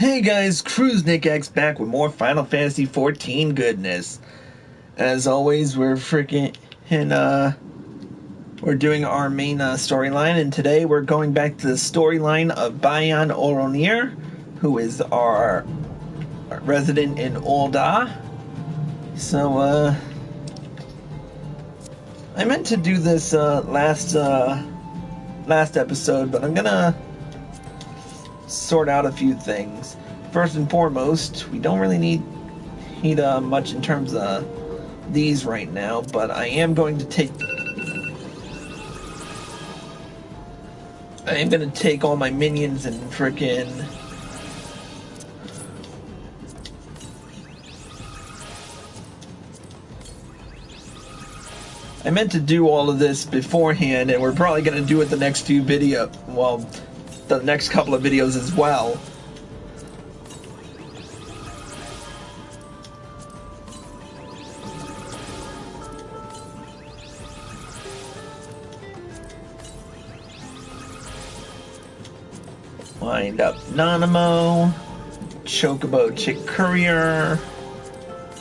Hey guys, Cruise Nick X back with more Final Fantasy XIV goodness. As always, we're doing our main storyline, and today we're going back to the storyline of Bayan Oronir, who is our resident in Ul'dah. So, I meant to do this last episode, but I'm gonna sort out a few things. First and foremost, we don't really need much in terms of these right now, but I am going to take all my minions and I meant to do all of this beforehand, and we're probably going to do it the next the next couple of videos as well. Wind up Nanamo, Chocobo Chick Courier,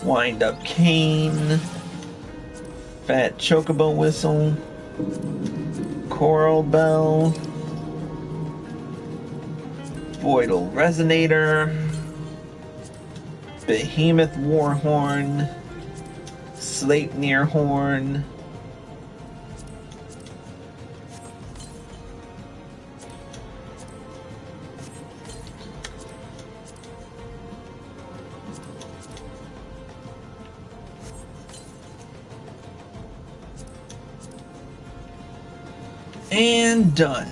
Wind up Kane, Fat Chocobo Whistle, Coral Bell, Voidal Resonator, Behemoth Warhorn, Sleipnir Horn, and done.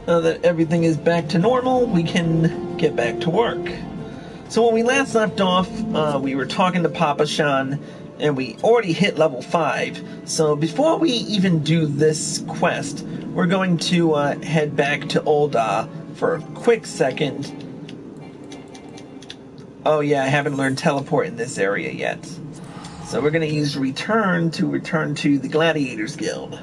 Now that everything is back to normal, we can get back to work. So when we last left off, we were talking to Papa Shan, and we already hit level 5. So before we even do this quest, we're going to head back to Ul'dah for a quick second. Oh yeah, I haven't learned teleport in this area yet. So we're going to use return to the Gladiators Guild.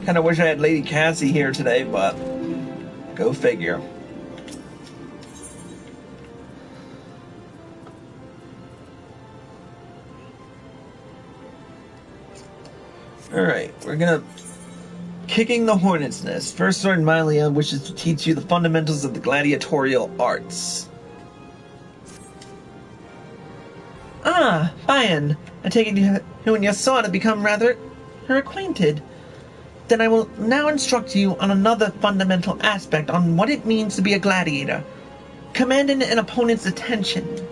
Kind of wish I had Lady Cassie here today, but go figure. Alright, we're gonna... Kicking the Hornet's Nest. First Sword Mylia wishes to teach you the fundamentals of the gladiatorial arts. Ah, Bayan. I take it you and your sword have become rather acquainted. Then I will now instruct you on another fundamental aspect on what it means to be a gladiator, commanding an opponent's attention.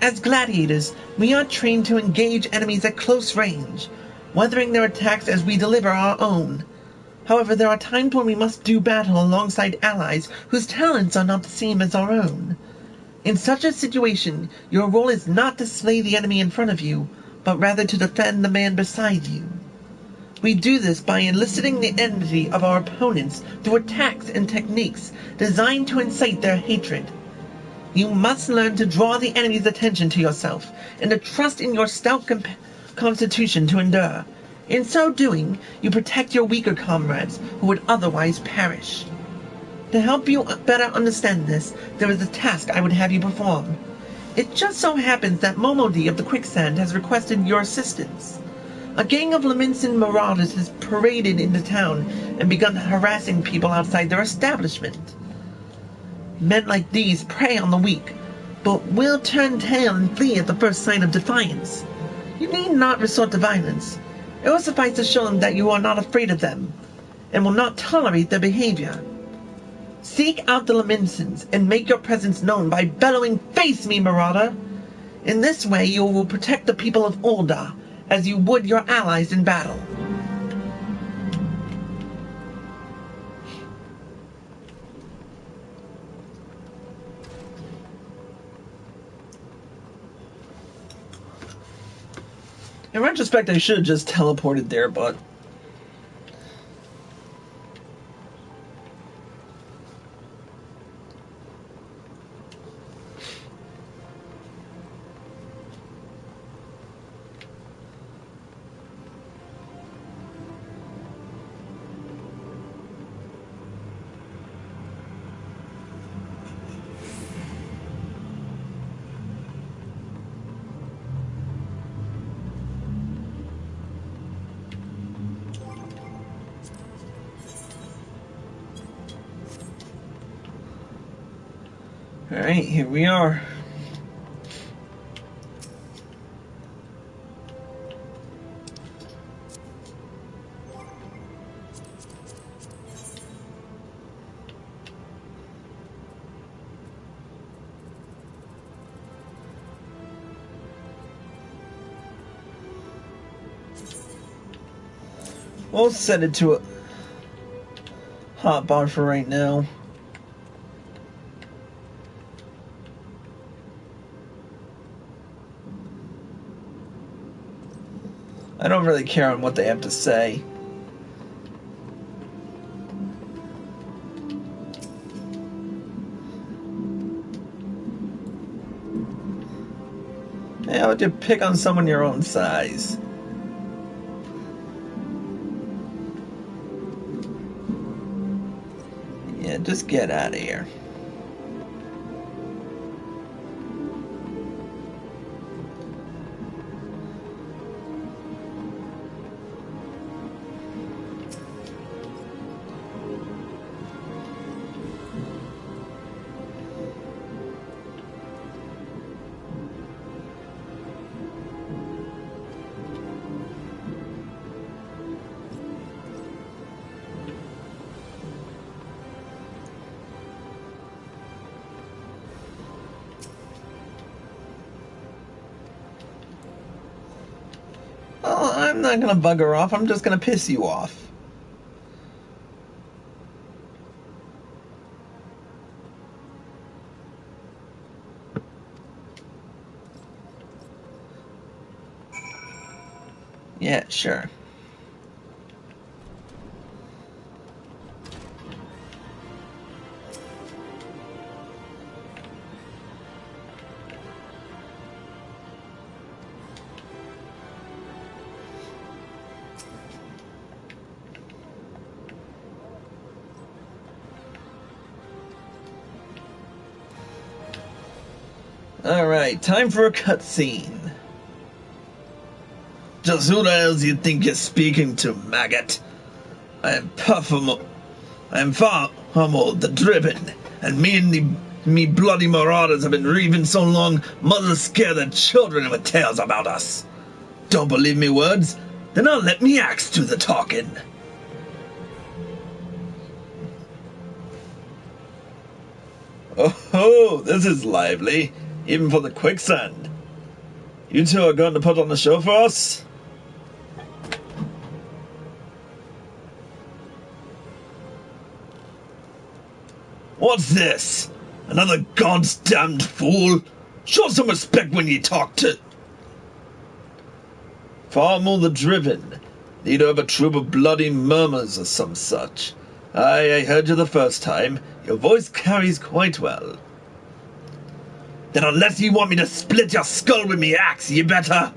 As gladiators, we are trained to engage enemies at close range, weathering their attacks as we deliver our own. However, there are times when we must do battle alongside allies whose talents are not the same as our own. In such a situation, your role is not to slay the enemy in front of you, but rather to defend the man beside you. We do this by eliciting the enmity of our opponents through attacks and techniques designed to incite their hatred. You must learn to draw the enemy's attention to yourself and to trust in your stout constitution to endure. In so doing, you protect your weaker comrades who would otherwise perish. To help you better understand this, there is a task I would have you perform. It just so happens that Momodi of the Quicksand has requested your assistance. A gang of Laminsan marauders has paraded into town and begun harassing people outside their establishment. Men like these prey on the weak, but will turn tail and flee at the first sign of defiance. You need not resort to violence. It will suffice to show them that you are not afraid of them, and will not tolerate their behavior. Seek out the Laminsans and make your presence known by bellowing, "Face me, marauder!" In this way you will protect the people of Ul'dah, as you would your allies in battle. In retrospect, I should have just teleported there, but... Alright, here we are. We'll set it to a hotbar for right now. I don't really care on what they have to say. Yeah, how would you pick on someone your own size? Yeah, just get out of here. Well, I'm not gonna bug her off, I'm just gonna piss you off. Yeah, sure. Alright, time for a cutscene. Just who the hell do you think you're speaking to, maggot? I am Farhamul the Driven, and me bloody marauders have been raving so long, mothers scare their children with tales about us. Don't believe me words? Then I'll let me axe do the talking. Oh, this is lively, even for the quicksand. You two are going to put on the show for us? What's this? Another god's damned fool? Show some respect when you talk to... Farhamul the Driven, leader of a troop of bloody murmurs or some such. Aye, I heard you the first time. Your voice carries quite well. Then unless you want me to split your skull with me axe, you better...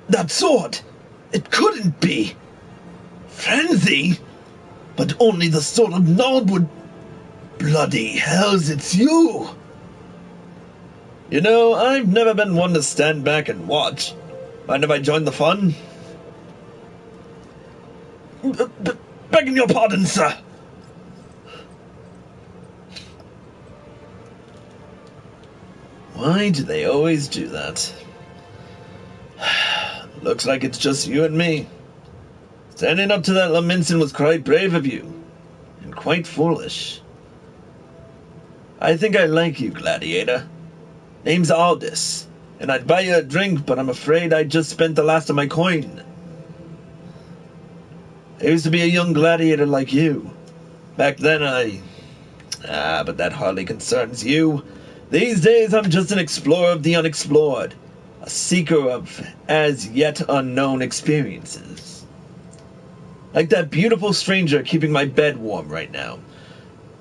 That sword! It couldn't be! Frenzy? But only the sword of Nod would... Bloody hells, it's you! You know, I've never been one to stand back and watch. Mind if I join the fun? Begging your pardon, sir. Why do they always do that? Looks like it's just you and me. Standing up to that Lamensin was quite brave of you. And quite foolish. I think I like you, gladiator. Name's Aldous. And I'd buy you a drink, but I'm afraid I just spent the last of my coin. I used to be a young gladiator like you. Back then, I Ah, but that hardly concerns you. These days I'm just an explorer of the unexplored, a seeker of as yet unknown experiences. Like that beautiful stranger keeping my bed warm right now.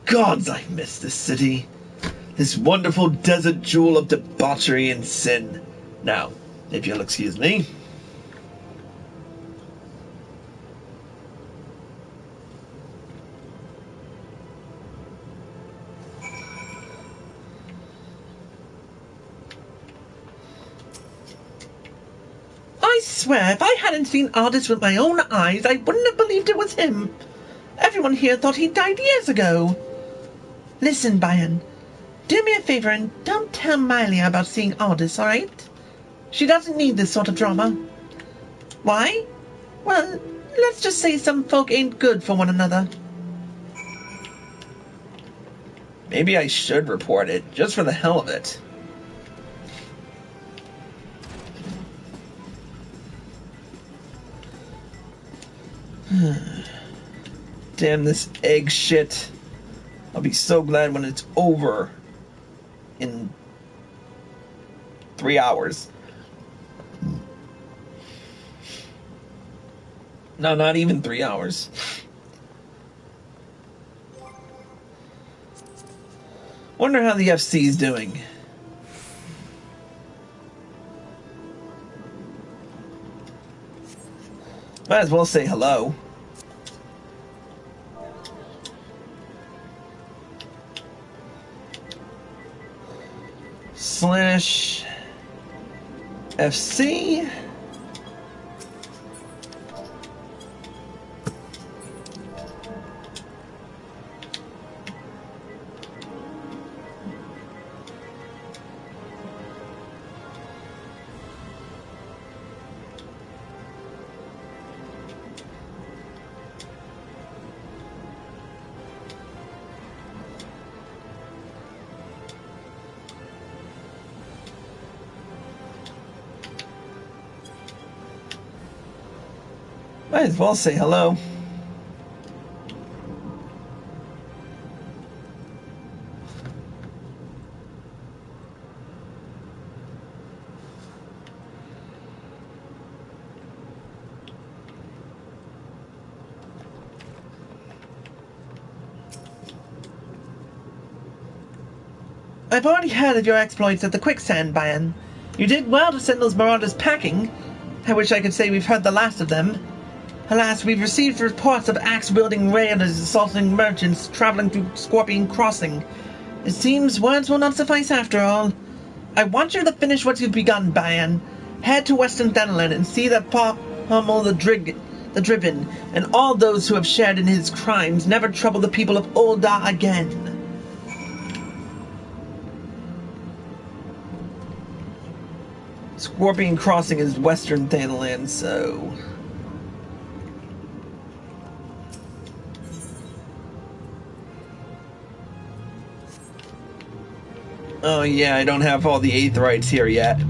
Gods, I miss this city. This wonderful desert jewel of debauchery and sin. Now, if you'll excuse me. I swear, if I hadn't seen Ardis with my own eyes, I wouldn't have believed it was him. Everyone here thought he died years ago. Listen, Bayan. Do me a favor and don't tell Miley about seeing Ardis, alright? She doesn't need this sort of drama. Why? Well, let's just say some folk ain't good for one another. Maybe I should report it, just for the hell of it. Damn this egg shit. I'll be so glad when it's over. In 3 hours. No, not even 3 hours. Wonder how the FC's doing. Might as well say hello. Slash FC. Might as well say hello. I've already heard of your exploits at the quicksand, Bayan. You did well to send those marauders packing. I wish I could say we've heard the last of them. Alas, we've received reports of axe-wielding raiders assaulting merchants traveling through Scorpion Crossing. It seems words will not suffice after all. I want you to finish what you've begun, Bayan. Head to Western Thanalan and see that Pummel the Driven and all those who have shared in his crimes never trouble the people of Ul'dah again. Scorpion Crossing is Western Thanalan, so... Oh yeah, I don't have all the Aetherites here yet.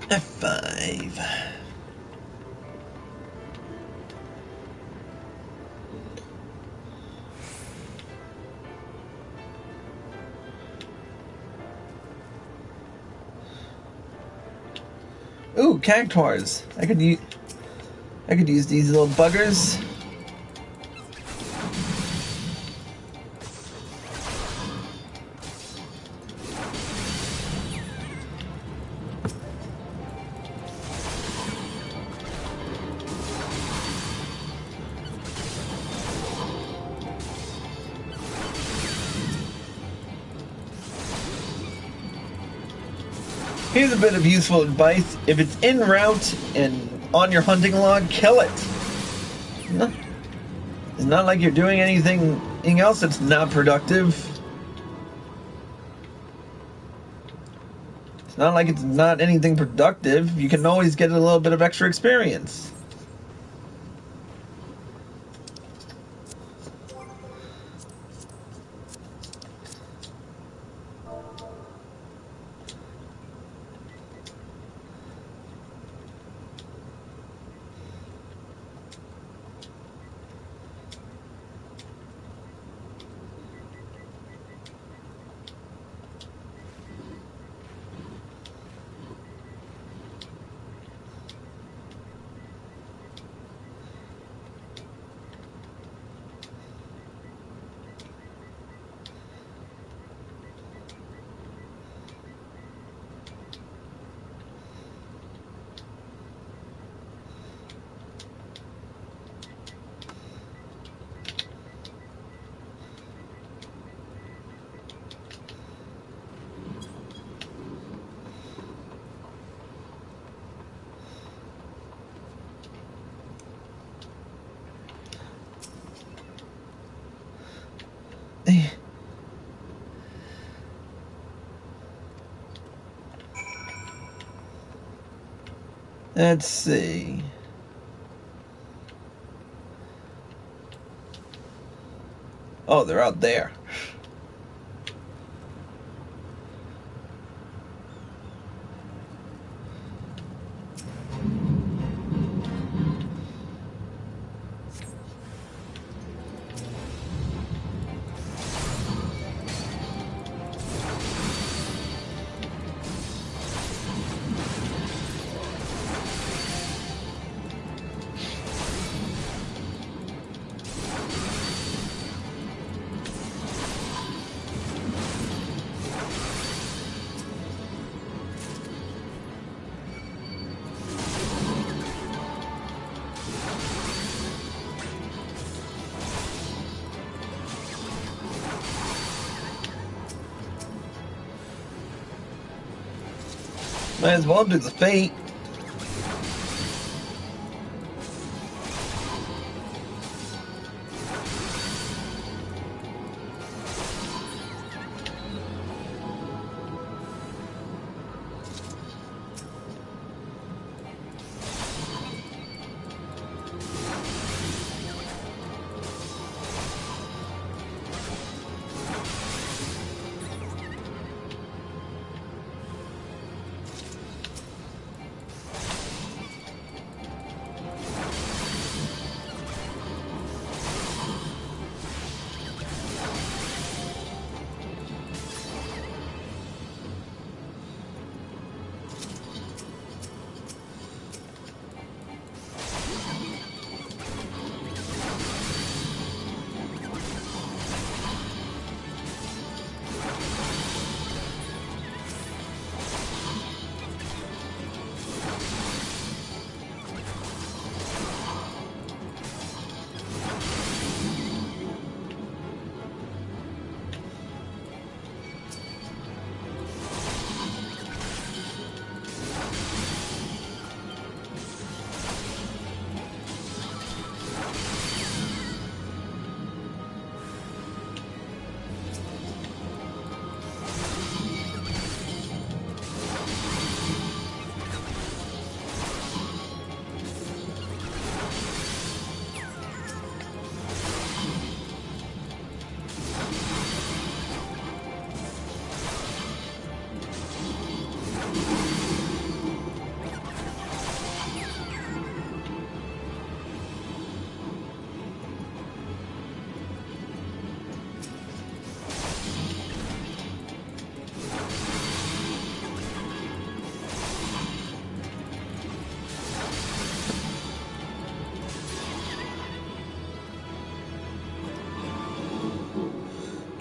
F5. Ooh, cactuars. I could use these little buggers. Here's a bit of useful advice. If it's en route and on your hunting log, kill it. No, it's not like you're doing anything else that's not productive. It's not like it's not anything productive. You can always get a little bit of extra experience. Let's see. Oh, they're out there. Might as well do the fate.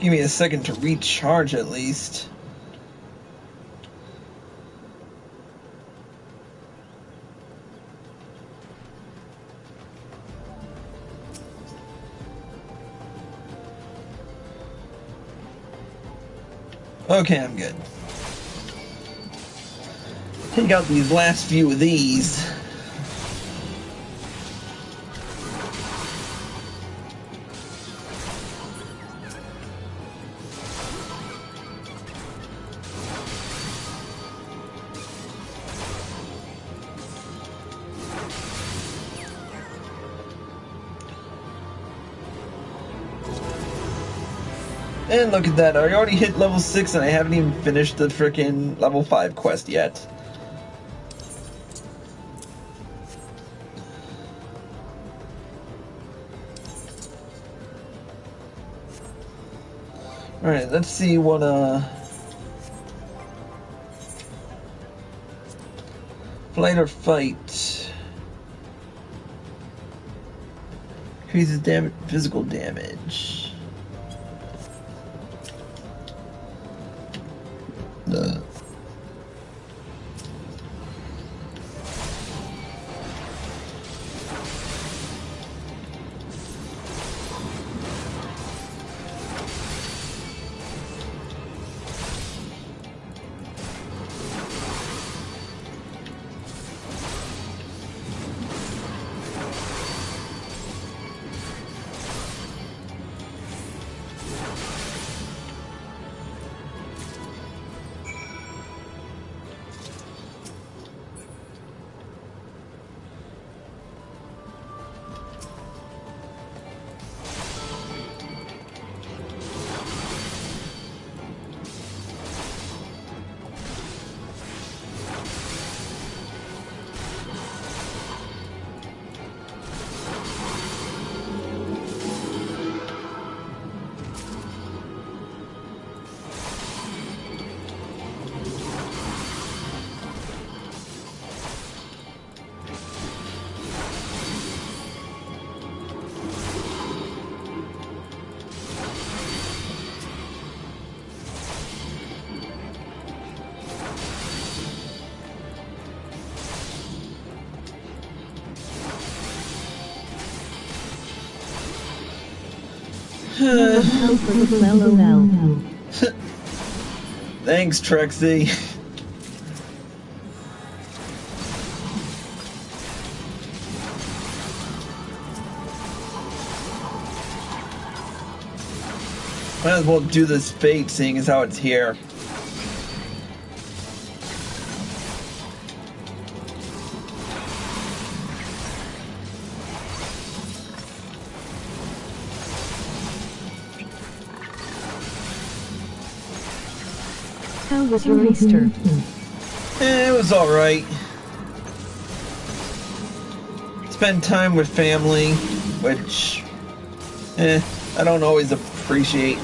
Give me a second to recharge at least. Okay, I'm good. take out these last few of these. And look at that, I already hit level 6 and I haven't even finished the frickin' level 5 quest yet. Alright, let's see what, flight or fight. Increases physical damage. Thanks, Trexie. Might as well do this fate, seeing as how it's here. How was your Easter? It was alright. Spend time with family, which I don't always appreciate.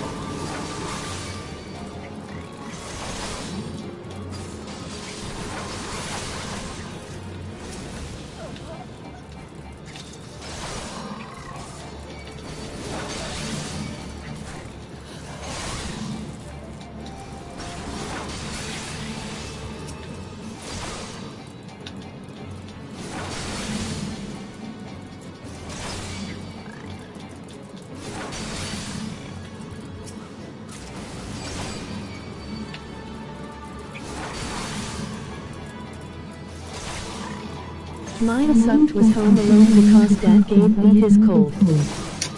Mine sucked was home alone because Dad gave me his cold.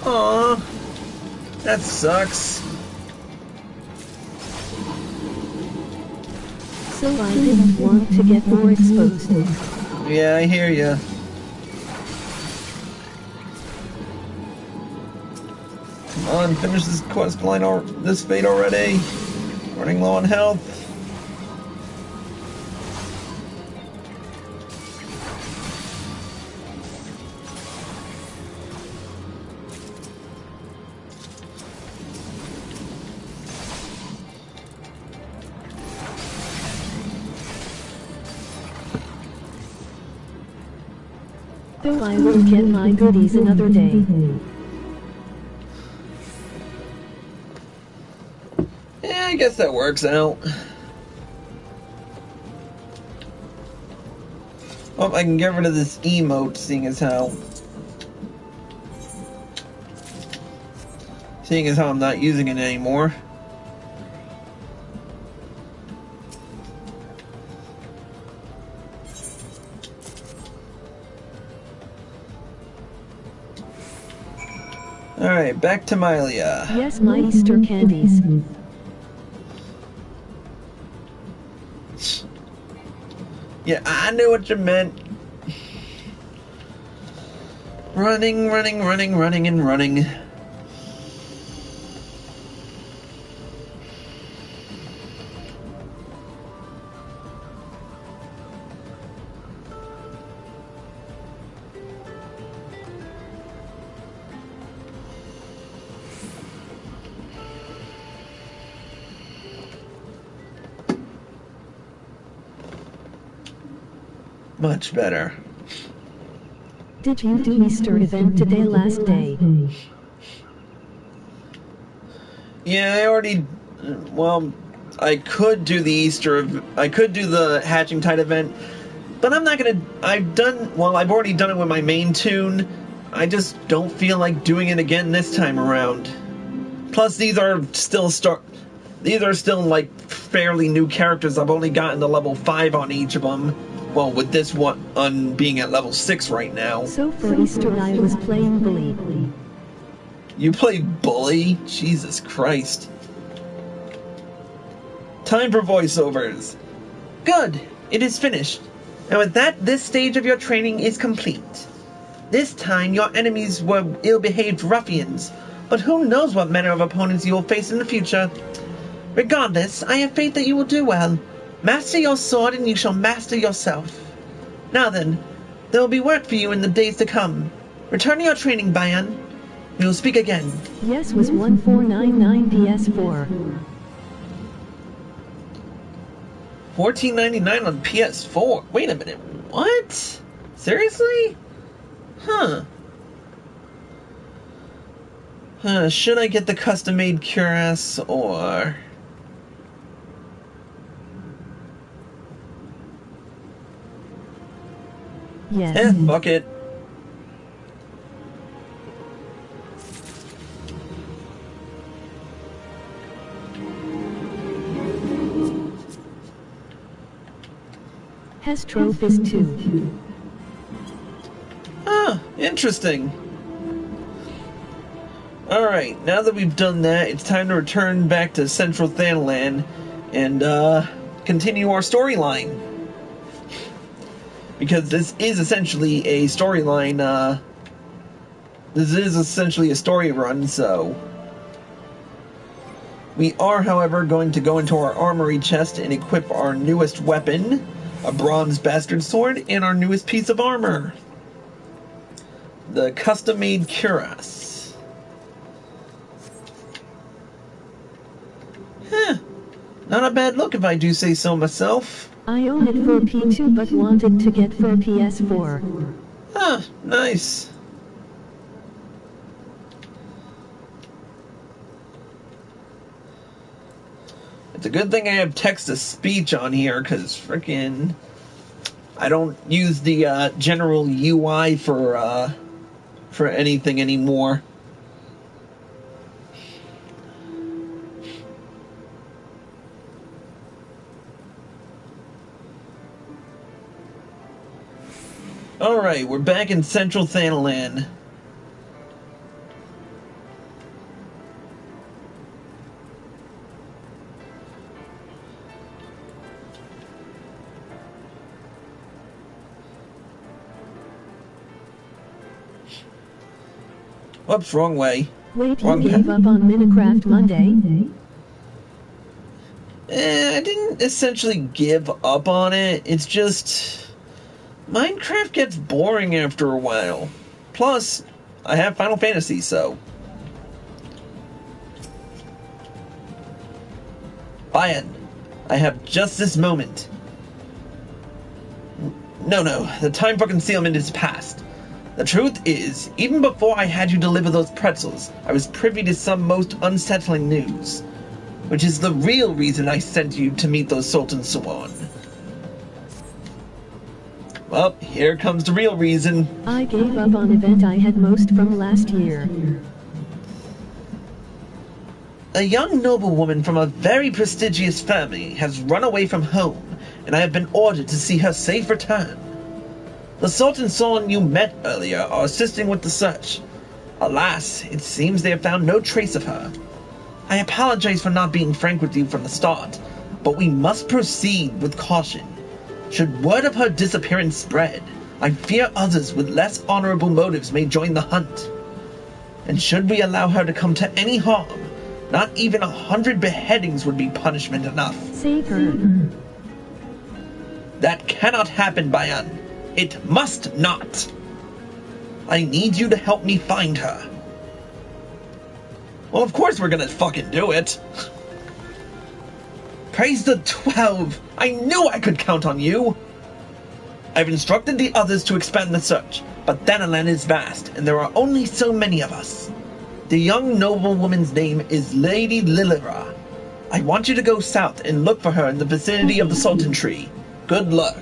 Aww, that sucks. So I didn't want to get more exposed. Yeah, I hear ya. Come on, finish this quest line or this fate already. Running low on health. Though I will get my goodies another day. Yeah, I guess that works out. Oh, I can get rid of this emote, seeing as how I'm not using it anymore. Alright, back to Mylia. Yes, my Easter candies. Yeah, I knew what you meant. Running, running, running, running, and running. Much better. Did you do Easter event today last day? Yeah, I already... Well, I could do I could do the Hatching Tide event, but I'm not gonna... I've already done it with my main tune. I just don't feel like doing it again this time around. Plus, these are still like fairly new characters. I've only gotten to level 5 on each of them. Well, with this one on being at level 6 right now. So for Easter I was playing Bully. You play Bully? Jesus Christ. Time for voiceovers. Good. It is finished. And with that, this stage of your training is complete. This time, your enemies were ill-behaved ruffians, but who knows what manner of opponents you will face in the future. Regardless, I have faith that you will do well. Master your sword and you shall master yourself. Now then, there will be work for you in the days to come. Return to your training, Bayan. We will speak again. Yes was 1499 PS4. $14.99 on PS4. Wait a minute. What? Seriously? Huh. Should I get the custom-made cuirass or... Yes. Fuck it. Has trophies too. Ah, interesting. Alright, now that we've done that, it's time to return back to Central Thanalan and continue our storyline. Because this is essentially a storyline, this is essentially a story run, so... We are, however, going to go into our armory chest and equip our newest weapon, a bronze bastard sword, and our newest piece of armor. The custom-made cuirass. Not a bad look if I do say so myself. I own it for P2 but wanted to get for PS4. Ah, nice. It's a good thing I have text-to-speech on here, because frickin' I don't use the general UI for anything anymore. Alright, we're back in Central Thanalan. Whoops, wrong way. Wait, you gave up on Minecraft Monday? I didn't essentially give up on it. It's just... Minecraft gets boring after a while. Plus, I have Final Fantasy, so... Bayan, I have just this moment. No, the time for concealment is past. The truth is, even before I had you deliver those pretzels, I was privy to some most unsettling news. Which is the real reason I sent you to meet those Sultan Swan. Well, here comes the real reason. I gave up on event I had most from last year. A young noblewoman from a very prestigious family has run away from home, and I have been ordered to see her safe return. The Sultan Swan you met earlier are assisting with the search. Alas, it seems they have found no trace of her. I apologize for not being frank with you from the start, but we must proceed with caution. Should word of her disappearance spread, I fear others with less honorable motives may join the hunt. And should we allow her to come to any harm, not even 100 beheadings would be punishment enough. Save her. That cannot happen, Bayan. It must not. I need you to help me find her. Well, of course we're gonna fucking do it. Praise the 12! I knew I could count on you! I've instructed the others to expand the search, but Thanalan is vast, and there are only so many of us. The young noblewoman's name is Lady Lilira. I want you to go south and look for her in the vicinity of the Sultan Tree. Good luck.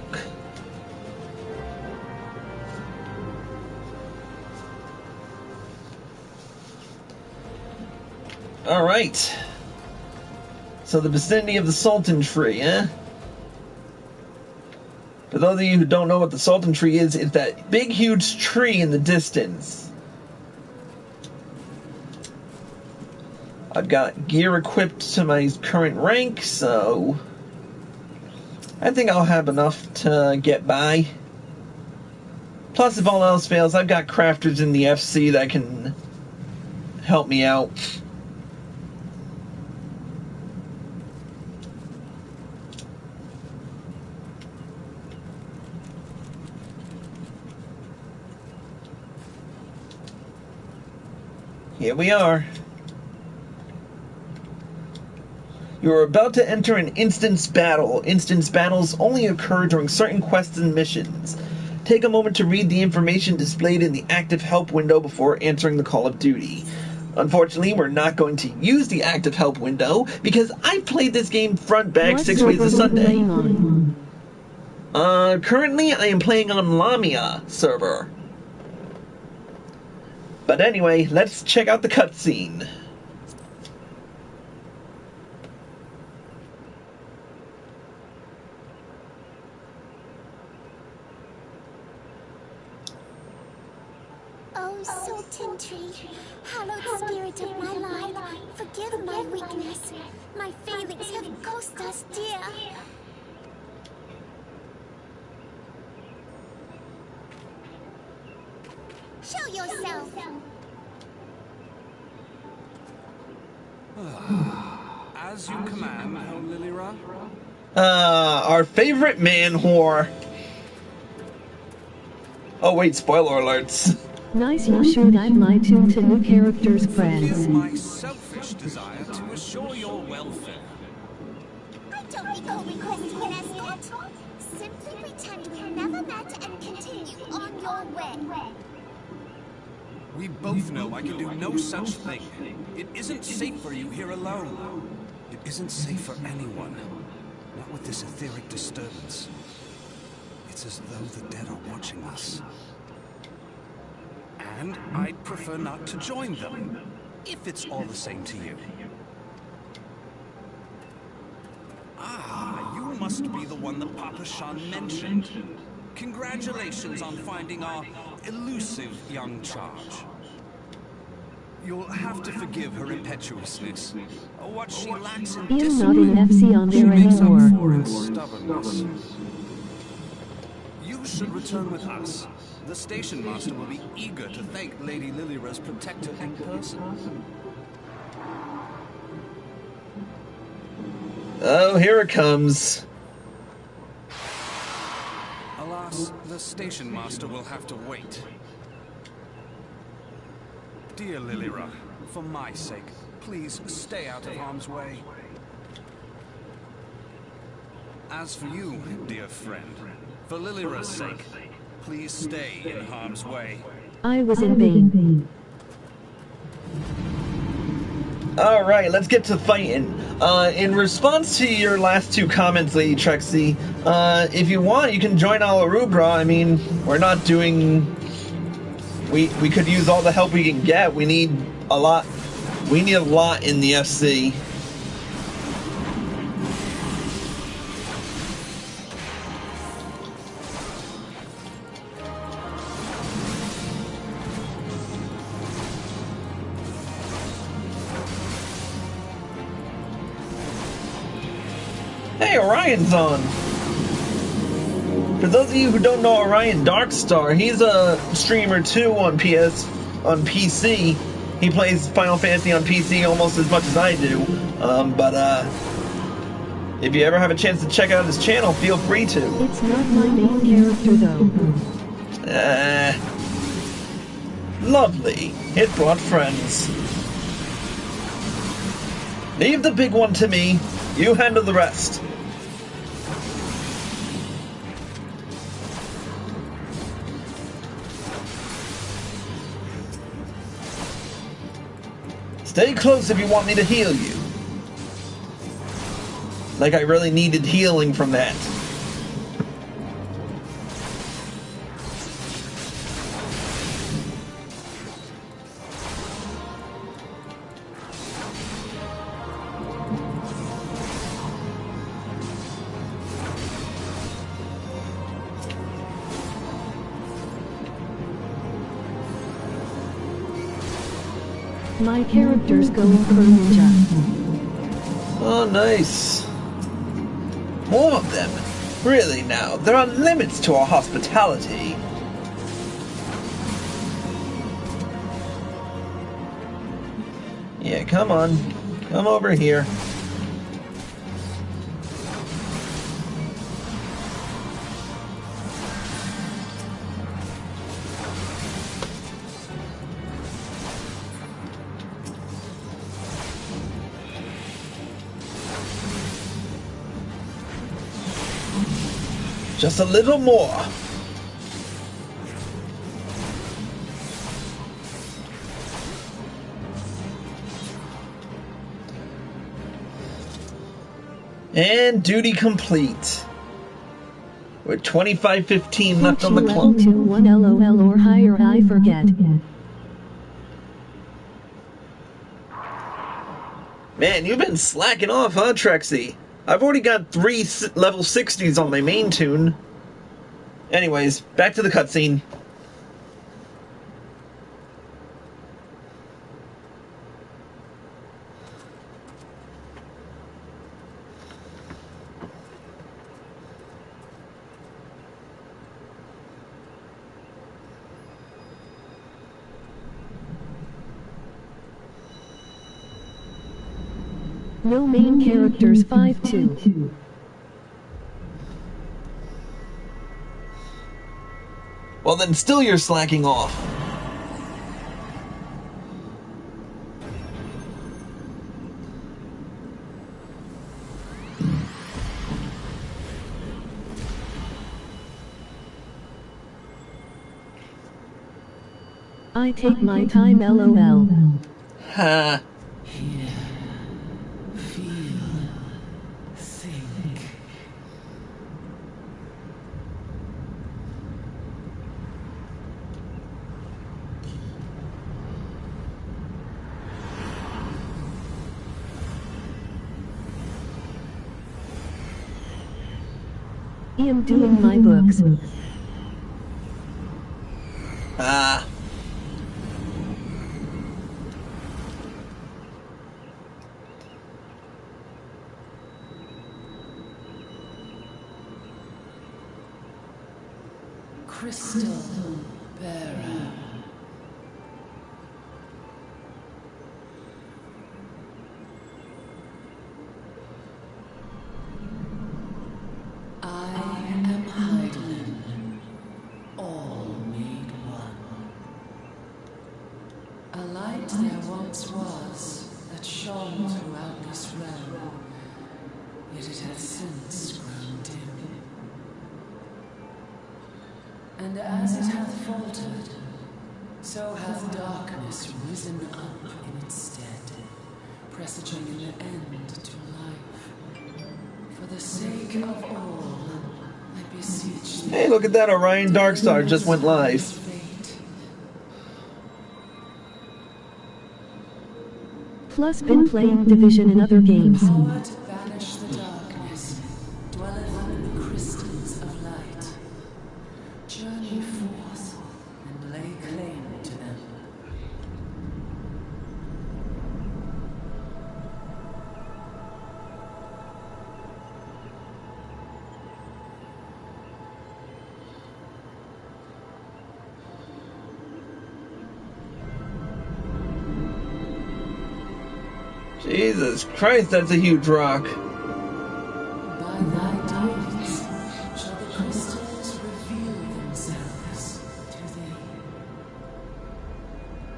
Alright. So the vicinity of the Sultan Tree, eh? For those of you who don't know what the Sultan Tree is, it's that big, huge tree in the distance. I've got gear equipped to my current rank, so I think I'll have enough to get by. Plus, if all else fails, I've got crafters in the FC that can help me out. Here we are. You are about to enter an instance battle. Instance battles only occur during certain quests and missions. Take a moment to read the information displayed in the active help window before answering the call of duty. Unfortunately, we're not going to use the active help window because I've played this game front back 6 ways a Sunday. Currently I am playing on Lamia server. But anyway, let's check out the cutscene. Oh, Sultan Tree, hallowed spirit of my life, forgive my weakness. My failings have cost us dear. Show yourself. As you command, O Lilira. Our favorite man whore. Oh wait, spoiler alerts. Nice, you should I'd lie to new characters' friends. Forgive my selfish desire to assure your welfare. I don't recall requesting an escort. Simply pretend we never met and continue on your way. We both know I can do no such thing. It isn't safe for you here alone. It isn't safe for anyone. Not with this etheric disturbance. It's as though the dead are watching us. And I'd prefer not to join them, if it's all the same to you. Ah, you must be the one that Papa Shan mentioned. Congratulations on finding our elusive young charge. You'll have to forgive her impetuousness. What she lacks in Ian not discipline, in FC on she there makes up anymore. for in stubbornness. You should return with us. The station master will be eager to thank Lady Lilira's protector in person. Oh, here it comes. Alas, the station master will have to wait. Dear Lilira, for my sake, please stay out of harm's way. As for you, dear friend, for Lilira's sake, please stay in harm's way. I was in vain. Alright, let's get to fighting. In response to your last two comments, Lady Trexie, if you want, you can join Alarubra. I mean, we're not doing... We could use all the help we can get. We need a lot. We need a lot in the FC. Orion's on. For those of you who don't know Orion Darkstar, he's a streamer too on PC. He plays Final Fantasy on PC almost as much as I do. But if you ever have a chance to check out his channel, feel free to. It's not my main character though. Lovely. It brought friends. Leave the big one to me. You handle the rest. Stay close if you want me to heal you. Like I really needed healing from that. My characters go for ninja. Oh, nice. More of them. Really now, there are limits to our hospitality. Yeah, come on. Come over here. Just a little more. And duty complete. With 25:15 left on the clock. Level 2 1 LOL or higher, I forget. Man, you've been slacking off, huh, Trexie? I've already got 3 level 60s on my main tune. Anyways, back to the cutscene. No main characters 5-2. Well, then still you're slacking off. I take my time, LOL. Ha. I am doing my books. Ah. Crystal Bearer. I am Heidelin, all made one. A light there once was that shone throughout this realm, yet it has since grown dim. And as it hath faltered, so hath darkness risen up in its stead, presaging an end to life. For the sake of all, I beseech thee. Hey, look at that. Orion Darkstar just went live. Plus been playing Division and other games. Power to banish the darkness dwelleth in the crystals of light. Journey forth and lay claim to them. Jesus Christ, that's a huge rock. By thy deeds shall the crystals reveal themselves to thee.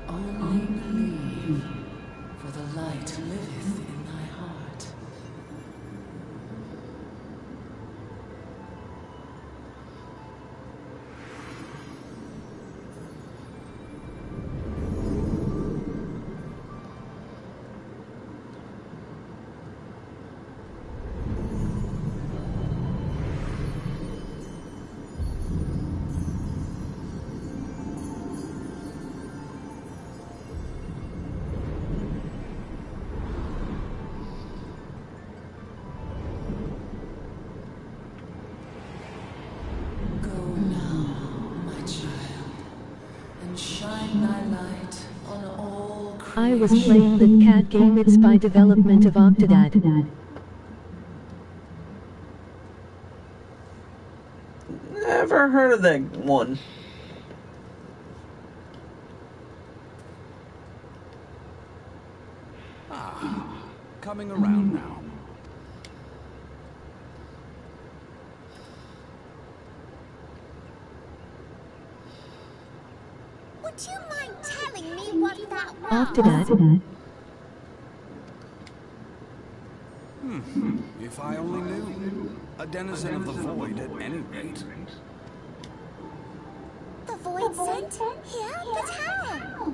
Only believe, for the light liveth in thy heart. I was playing the cat game. It's by development of Octodad. Never heard of that one. Coming around now. Would you mind telling me what that was? Octodad. If I only knew. A denizen of the void at any rate. The void sent? Here? But how?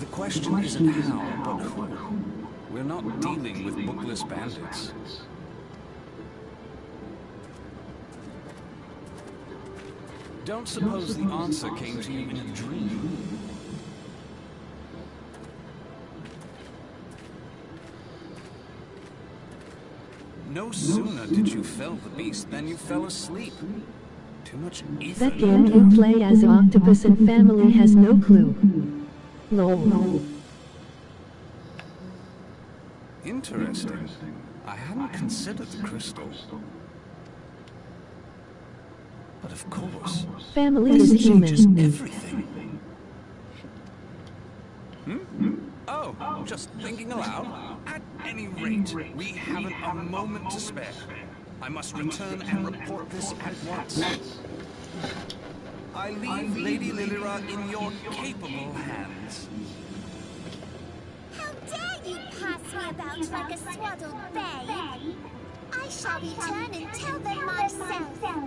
The question isn't how, but who. We're not dealing with bookless bandits. Don't suppose the answer came to you in a dream. No sooner did you fell the beast than you fell asleep. Too much ether. That game you play as an octopus and family has no clue. Lol. Interesting. I hadn't considered the crystal. But of course, Family is this changes human. everything. Oh, just thinking aloud. At any rate, we haven't a moment to spare. I must return and report this at once. I leave Lady Lilira in your capable hands. How dare you pass me about like a swaddled babe? I shall return and tell them myself.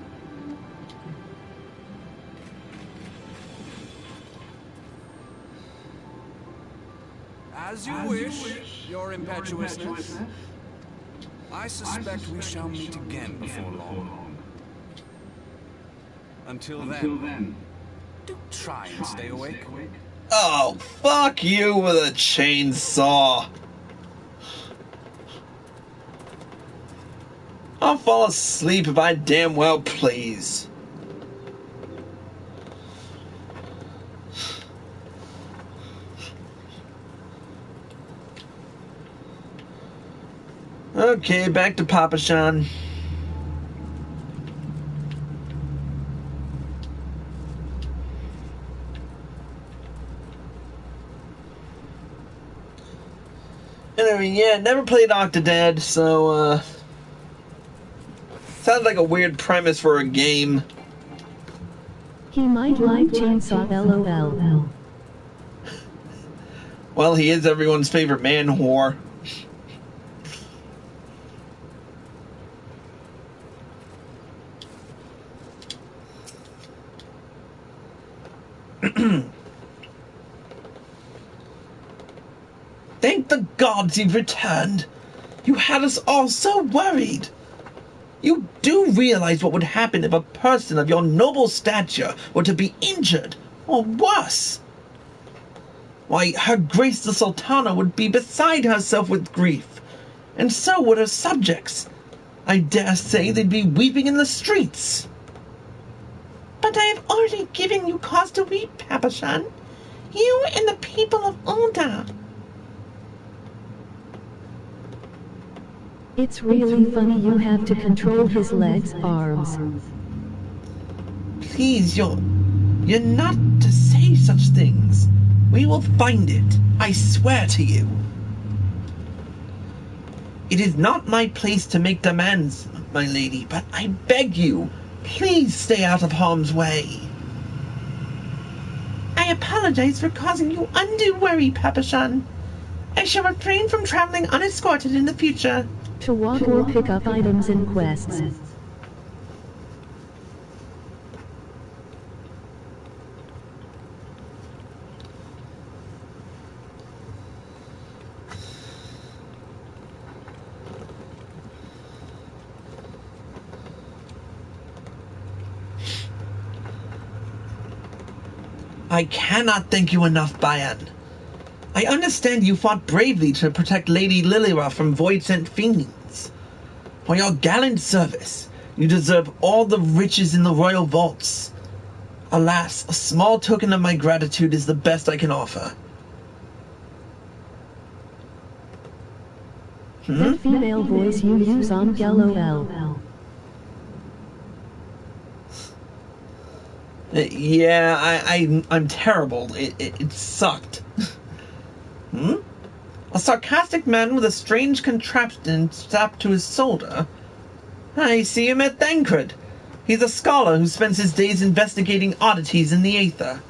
As you wish, your impetuousness. I suspect we shall meet again before long. Until then, do try and stay awake. Oh, fuck you with a chainsaw. I'll fall asleep if I damn well please. Okay, back to Papa Sean. Anyway, yeah, never played Octodad, so, sounds like a weird premise for a game. He might like chainsaw LOL. Well, he is everyone's favorite man whore. Thank the gods you've returned. You had us all so worried. You do realize what would happen if a person of your noble stature were to be injured, or worse? Why, Her Grace the Sultana would be beside herself with grief, and so would her subjects. I dare say they'd be weeping in the streets. But I have already given you cause to weep, Papashan. You and the people of Ulda. It's really funny you have to control his legs, arms. Please, you're not to say such things. We will find it, I swear to you. It is not my place to make demands, my lady, but I beg you, please stay out of harm's way. I apologize for causing you undue worry, Papashan. I shall refrain from traveling unescorted in the future. To walk or pick up items and quests. I cannot thank you enough, Bayan. I understand you fought bravely to protect Lady Lilira from void-sent fiends. For your gallant service, you deserve all the riches in the royal vaults. Alas, a small token of my gratitude is the best I can offer. The female voice you use on LOL. Yeah, I'm terrible. It sucked. A sarcastic man with a strange contraption strapped to his shoulder. I see you met Thancred. He's a scholar who spends his days investigating oddities in the aether.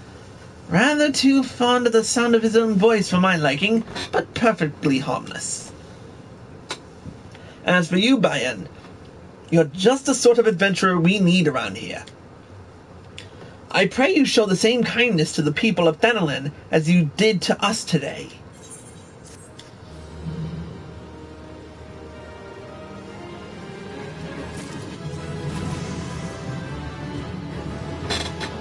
Rather too fond of the sound of his own voice for my liking, but perfectly harmless. As for you, Bayan, you're just the sort of adventurer we need around here. I pray you show the same kindness to the people of Thanalan as you did to us today.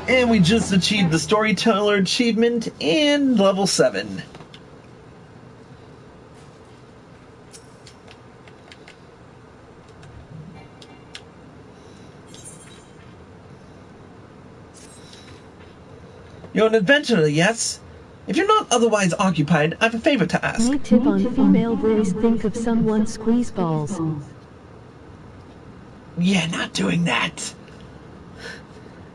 And we just achieved the Storyteller achievement in level 7. You're an adventurer, yes? If you're not otherwise occupied, I have a favor to ask. Me tip on female voice, think of someone squeeze balls. Yeah, not doing that.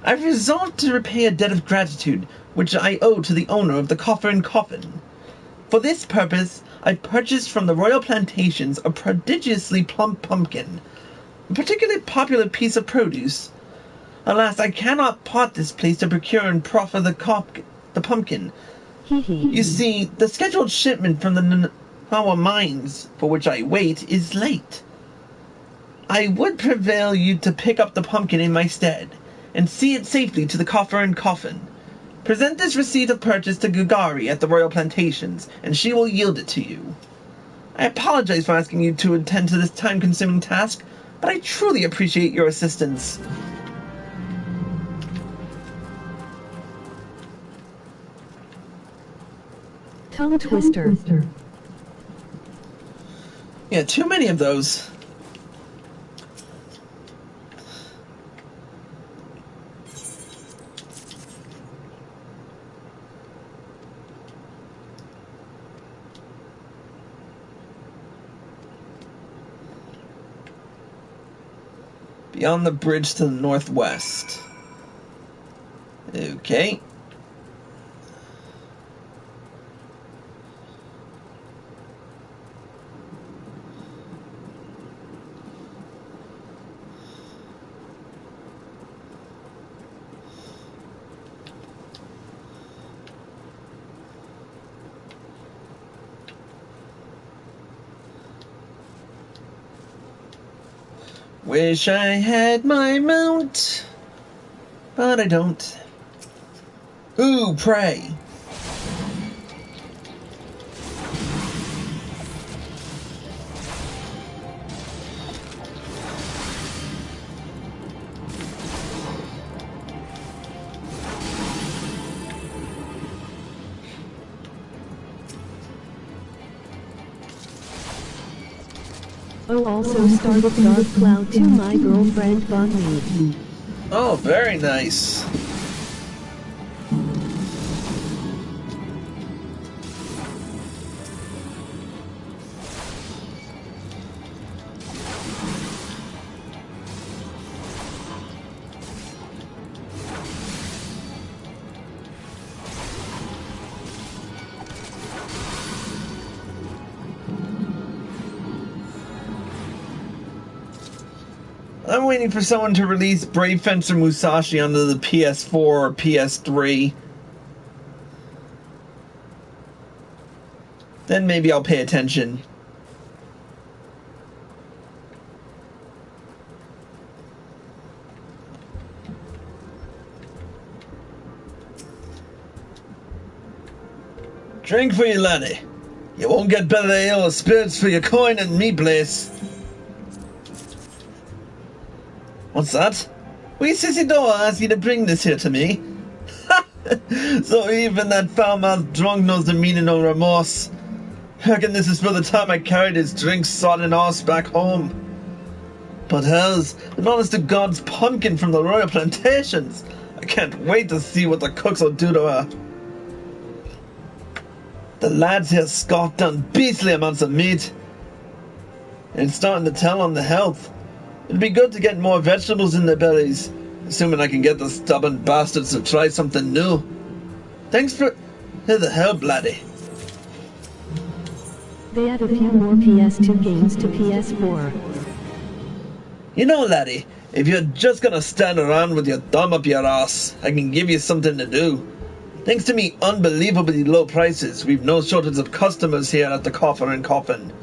I've resolved to repay a debt of gratitude, which I owe to the owner of the Coffer and Coffin. For this purpose, I purchased from the royal plantations a prodigiously plump pumpkin, a particularly popular piece of produce. Alas, I cannot part this place to procure and proffer the pumpkin. You see, the scheduled shipment from the our mines, for which I wait, is late. I would prevail you to pick up the pumpkin in my stead, and see it safely to the Coffer and Coffin. Present this receipt of purchase to Gugari at the royal plantations, and she will yield it to you. I apologize for asking you to attend to this time-consuming task, but I truly appreciate your assistance. Tongue twister. Yeah, too many of those. Beyond the bridge to the northwest. Okay. Wish I had my mount, but I don't. Ooh, pray. Oh, also started Dark Cloud to my girlfriend Bonnie. Oh, very nice. I'm waiting for someone to release Brave Fencer Musashi onto the PS4 or PS3. Then maybe I'll pay attention. Drink for you, laddie. You won't get better ale or spirits for your coin at me place. What's that? Wee Sissy Dora asked you to bring this here to me. So even that foul-mouthed drunk knows the meaning of remorse. Reckon this is for the time I carried his drink-sodden arse back home. But hells, an honest-to-God's pumpkin from the royal plantations. I can't wait to see what the cooks will do to her. The lads here scoffed on beastly amounts of meat. And it's starting to tell on the health. It'd be good to get more vegetables in their bellies, assuming I can get the stubborn bastards to try something new. Thanks for the help, laddie. They add a few more PS2 games to PS4. You know, laddie, if you're just gonna stand around with your thumb up your ass, I can give you something to do. Thanks to me unbelievably low prices, we've no shortage of customers here at the Coffer and Coffin.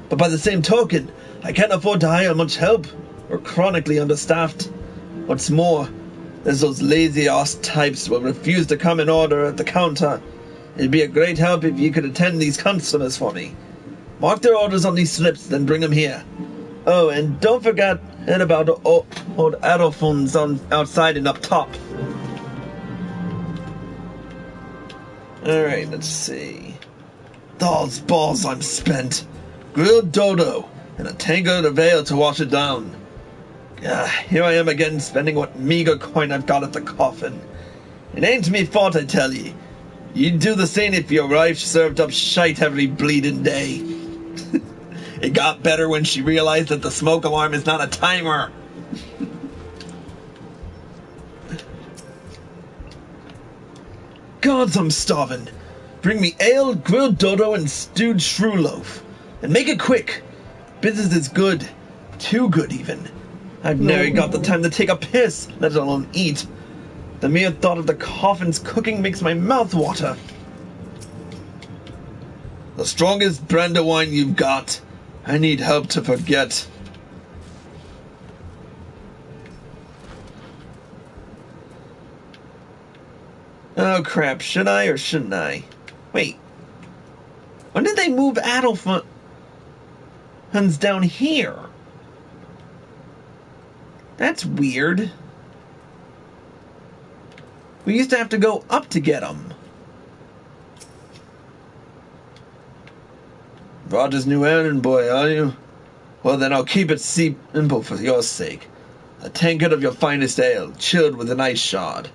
But by the same token, I can't afford to hire much help. We're chronically understaffed. What's more, there's those lazy-ass types who refuse to come in order at the counter. It'd be a great help if you could attend these customers for me. Mark their orders on these slips, then bring them here. Oh, and don't forget about old Adolphones on outside and up top. Alright, let's see. Those balls, I'm spent. Grilled dodo, and a tankard of ale to wash it down. Here I am again, spending what meager coin I've got at the coffin. It ain't me fault, I tell ye. You'd do the same if your wife served up shite every bleeding day. It got better when she realized that the smoke alarm is not a timer. Gods, I'm starving. Bring me ale, grilled dodo, and stewed shrew loaf. And make it quick. Business is good. Too good, even. I've never got the time to take a piss, let alone eat. The mere thought of the coffin's cooking makes my mouth water. The strongest brand of wine you've got. I need help to forget. Oh crap, should I or shouldn't I? Wait. When did they move Adolph down here? That's weird. We used to have to go up to get them. Roger's new errand boy, are you? Well then I'll keep it simple for your sake. A tankard of your finest ale, chilled with an ice shard.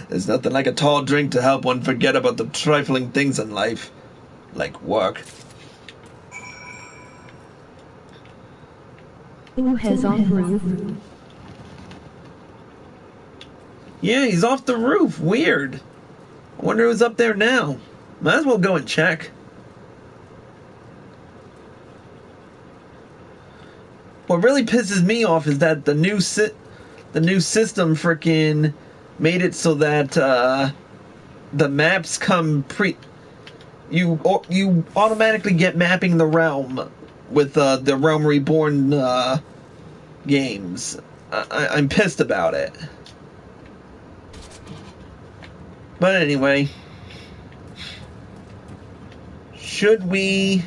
There's nothing like a tall drink to help one forget about the trifling things in life. Like work. Who has off roof? Yeah, he's off the roof. Weird. I wonder who's up there now. Might as well go and check. What really pisses me off is that the new system frickin' made it so that the maps come you automatically get mapping the realm with the Realm Reborn games. I'm pissed about it. But anyway, should we...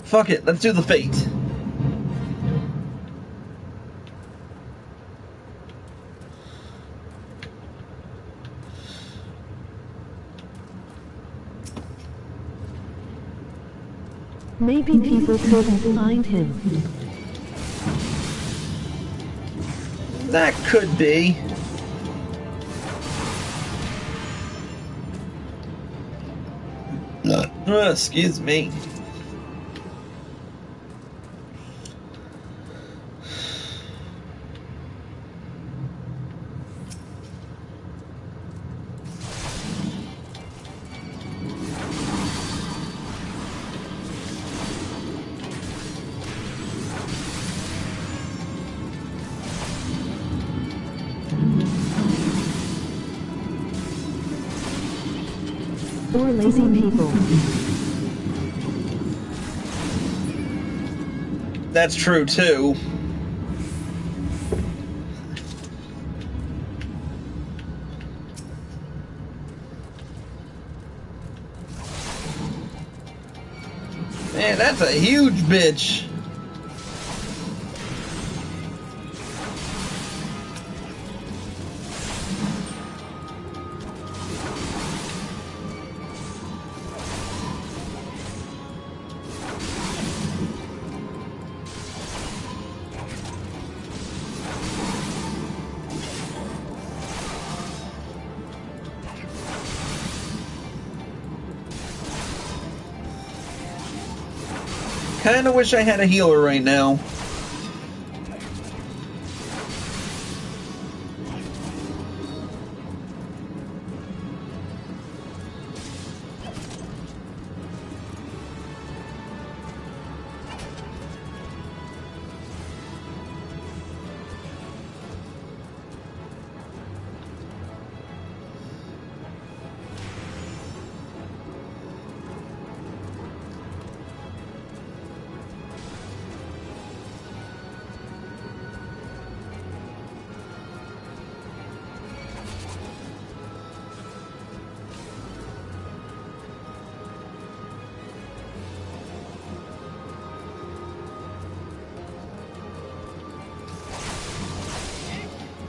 Fuck it, let's do the fate. Maybe people couldn't find him. That could be. Excuse me. lazy people. That's true, too. Man, that's a huge bitch. Kinda wish I had a healer right now.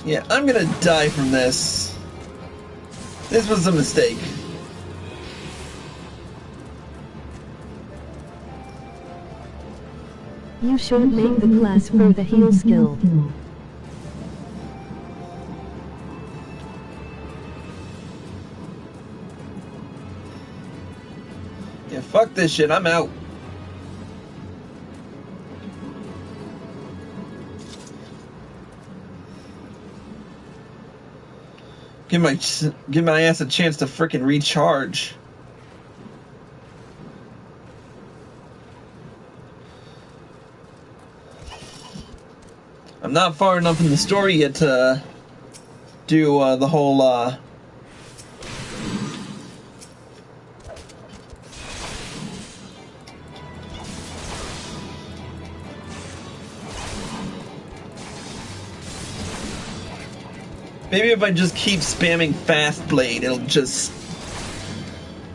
Yeah, I'm gonna die from this. This was a mistake. You should make the class for the heal skill. Yeah, fuck this shit, I'm out. Give my ass a chance to frickin' recharge. I'm not far enough in the story yet to do the whole maybe if I just keep spamming Fast Blade, it'll just...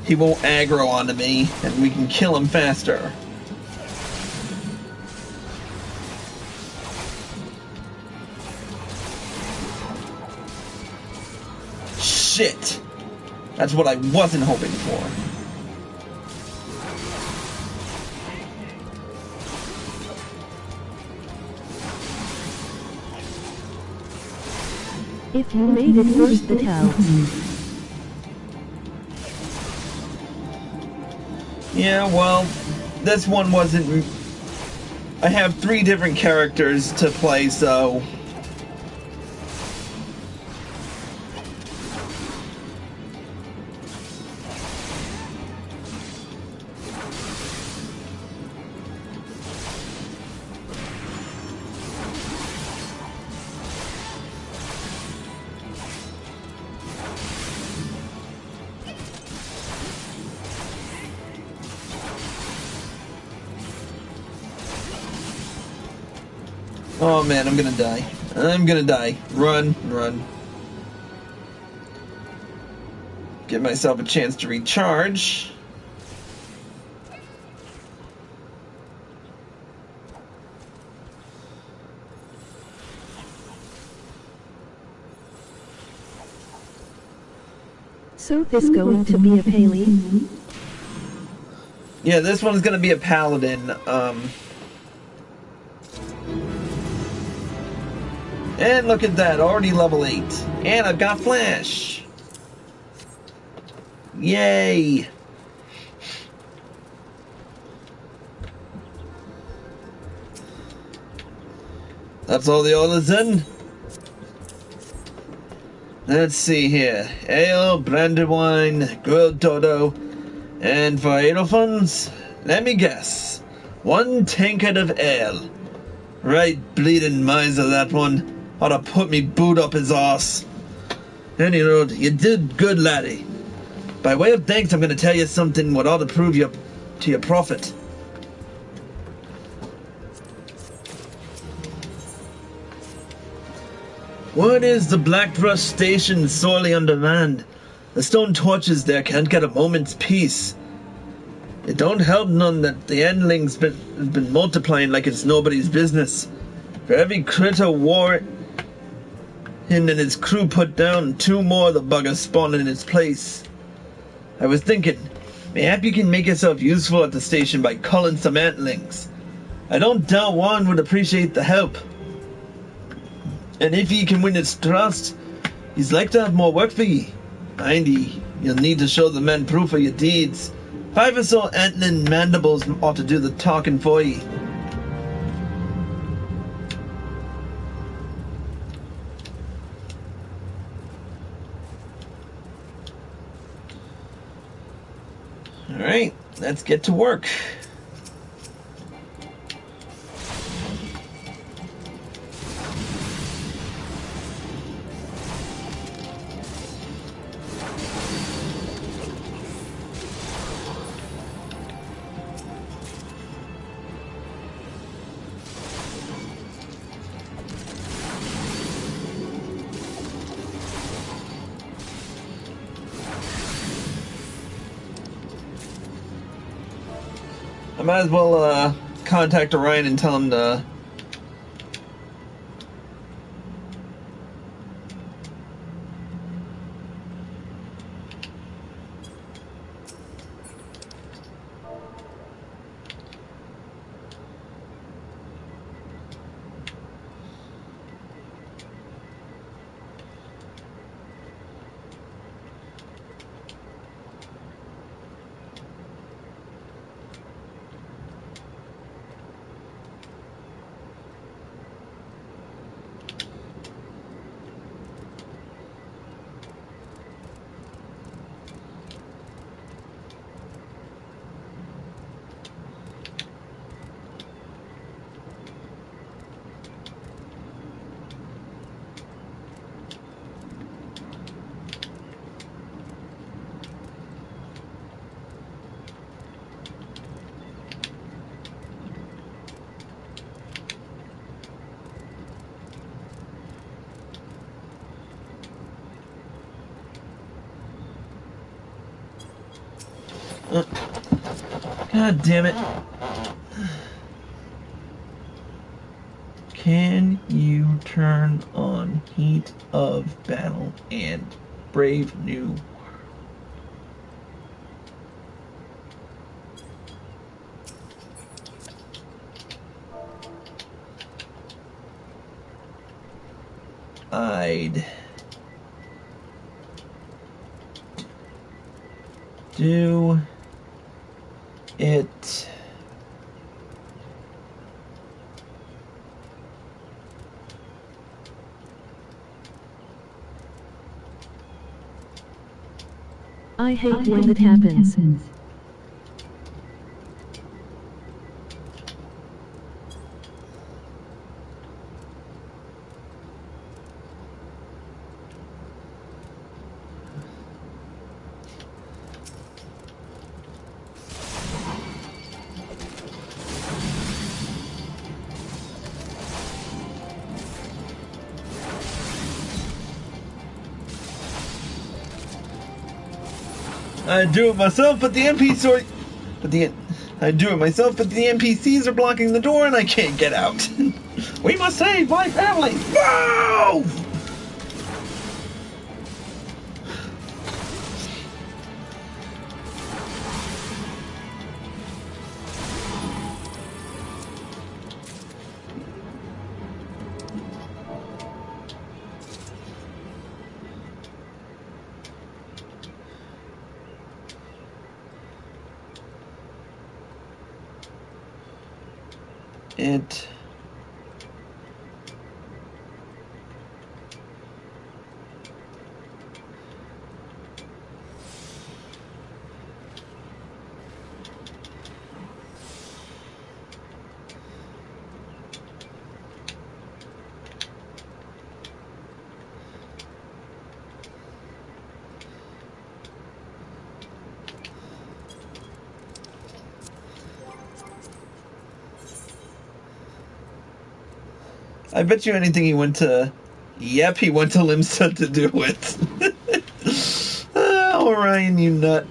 he won't aggro onto me, and we can kill him faster. Shit! That's what I wasn't hoping for. If you made it first, that helps. Yeah, well, this one wasn't... I have 3 different characters to play, so... Oh man, I'm gonna die. I'm gonna die. Run, run. Give myself a chance to recharge. So this going to be a Paley? Yeah, this one's gonna be a paladin. And look at that, already level 8. And I've got Flash. Yay. That's all the orders in. Let's see here. Ale, brandy wine, grilled dodo. And for ale funds, let me guess. 1 tankard of ale. Right bleeding miser, that one. Ought to put me boot up his arse. And you know, you did good, laddie. By way of thanks, I'm going to tell you something what ought to prove to your profit. Word is the Blackbrush station is sorely undermanned. The stone torches there can't get a moment's peace. It don't help none that the endlings been multiplying like it's nobody's business. For every critter war him and his crew put down, 2 more the buggers spawn in its place. I was thinking, mayhap you can make yourself useful at the station by culling some antlings. I don't doubt one would appreciate the help. And if ye can win its trust, he's like to have more work for ye. Mind ye, you'll need to show the men proof of your deeds. 5 or so antling mandibles ought to do the talking for ye. Alright, let's get to work. I might as well contact Orion and tell him to... God damn it. Can you turn on Heat of Battle and Brave New I'd do it I hate when that happens. I do it myself, but the NPCs I do it myself, but the NPCs are blocking the door and I can't get out. We must save my family! No! It I bet you anything he went to... Yep, he went to Limsa to do it. Orion, you nut.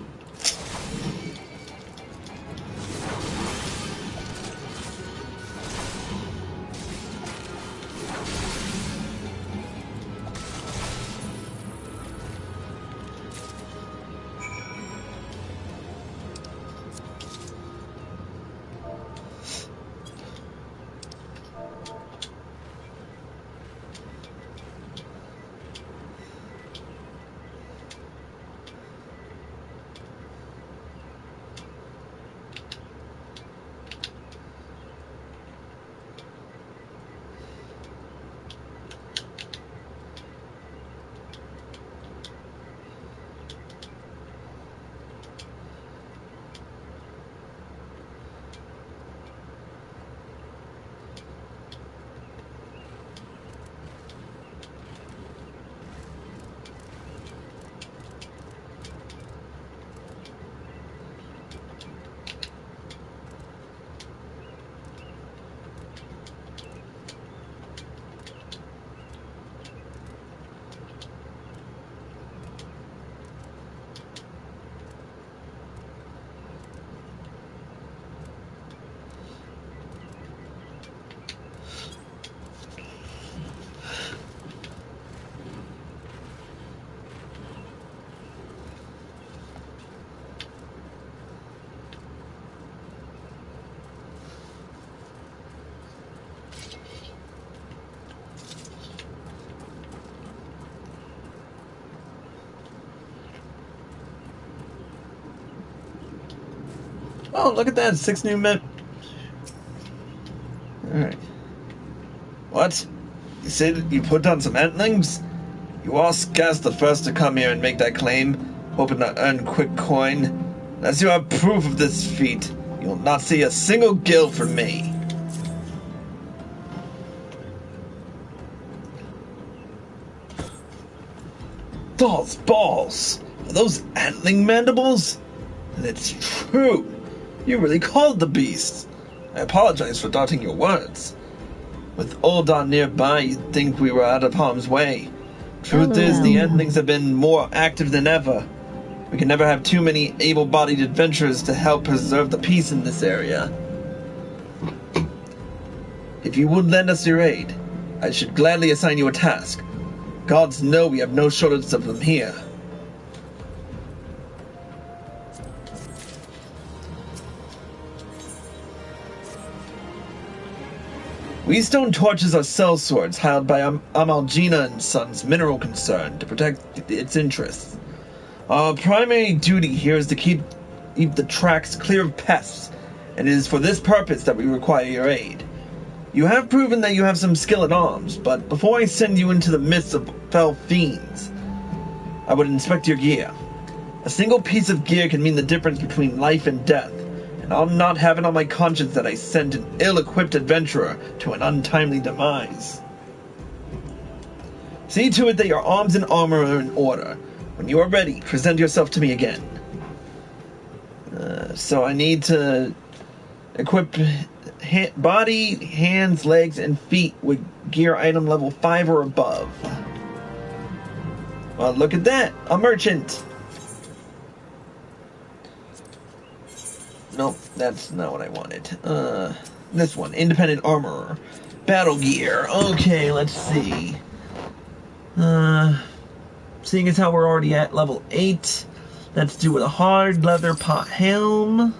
Oh, look at that. 6 new men. Alright. What? You said you put on some antlings? You are scarce the first to come here and make that claim, hoping to earn quick coin. Unless you have proof of this feat, you'll not see a single gil from me. Those balls! Are those antling mandibles? And it's true. You really called the beast. I apologize for doubting your words. With Ul'dah nearby, you'd think we were out of harm's way. Truth is, the endlings have been more active than ever. We can never have too many able-bodied adventurers to help preserve the peace in this area. If you would lend us your aid, I should gladly assign you a task. Gods know we have no shortage of them here. We stone torches are sellswords held by Amalgina and Sons mineral concern to protect its interests. Our primary duty here is to keep the tracks clear of pests, and it is for this purpose that we require your aid. You have proven that you have some skill at arms, but before I send you into the midst of fell fiends, I would inspect your gear. A single piece of gear can mean the difference between life and death. I'll not have it on my conscience that I sent an ill-equipped adventurer to an untimely demise. See to it that your arms and armor are in order. When you are ready, present yourself to me again. So I need to equip body, hands, legs, and feet with gear item level 5 or above. Well, look at that! A merchant! Nope, that's not what I wanted. This one, independent armorer. Battle gear. Okay, let's see. Seeing as how we're already at level 8, let's do with a hard leather pot helm.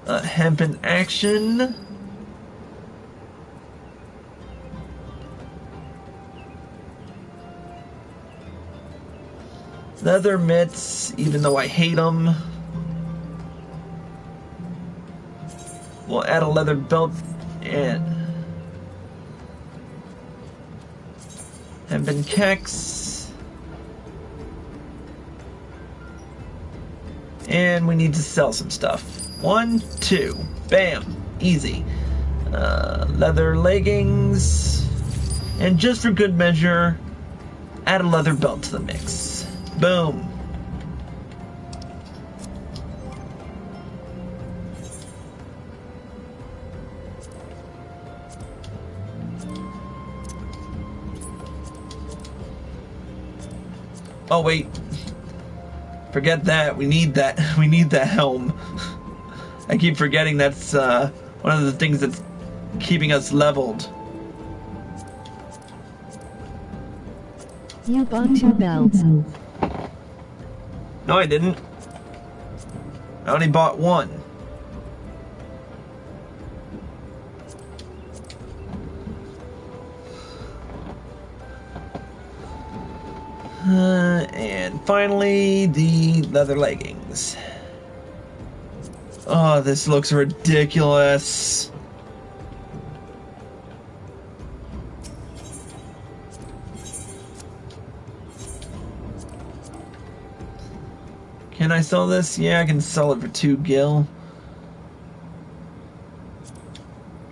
Hempen action. Leather mitts, even though I hate them. We'll add a leather belt and hempen kecks. And we need to sell some stuff. 1, 2. Bam. Easy. Leather leggings. And just for good measure, add a leather belt to the mix. Boom. Oh, wait. Forget that. We need that. We need that helm. I keep forgetting that's one of the things that's keeping us leveled. You bought 2 belts. No, I didn't. I only bought 1. And finally, the leather leggings. Oh, this looks ridiculous. Can I sell this? Yeah, I can sell it for 2 gil.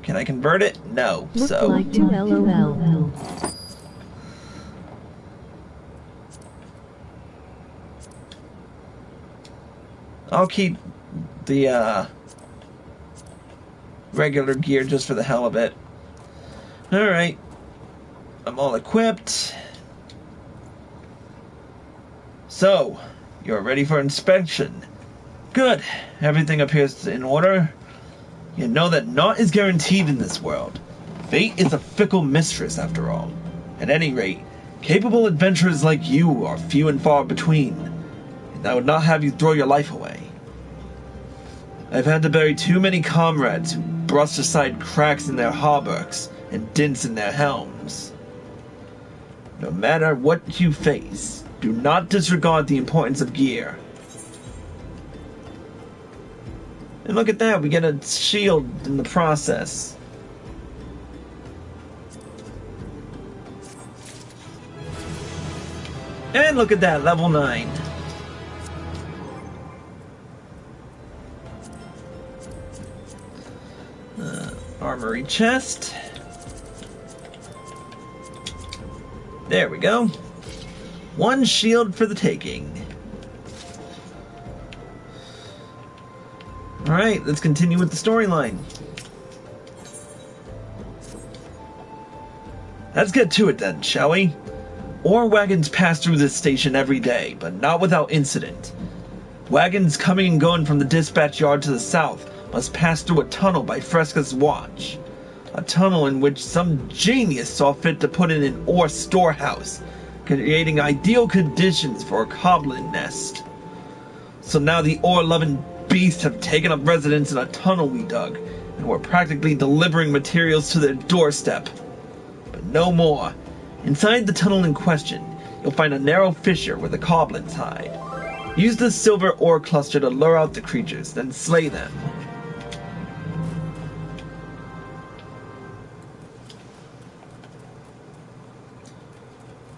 Can I convert it? No. Looked So like 2 LOL. I'll keep the regular gear just for the hell of it. Alright. I'm all equipped. So, you're ready for inspection. Good. Everything appears in order. You know that naught is guaranteed in this world. Fate is a fickle mistress, after all. At any rate, capable adventurers like you are few and far between, and I would not have you throw your life away. I've had to bury too many comrades who brushed aside cracks in their hauberks and dents in their helms. No matter what you face, do not disregard the importance of gear. And look at that, we get a shield in the process. And look at that, level 9. Armory chest. There we go. 1 shield for the taking. Alright, let's continue with the storyline. Let's get to it then, shall we? Ore wagons pass through this station every day, but not without incident. Wagons coming and going from the dispatch yard to the south must pass through a tunnel by Fresca's watch. A tunnel in which some genius saw fit to put in an ore storehouse, creating ideal conditions for a goblin nest. So now the ore-loving beasts have taken up residence in a tunnel we dug, and we're practically delivering materials to their doorstep. But no more. Inside the tunnel in question, you'll find a narrow fissure where the goblins hide. Use the silver ore cluster to lure out the creatures, then slay them.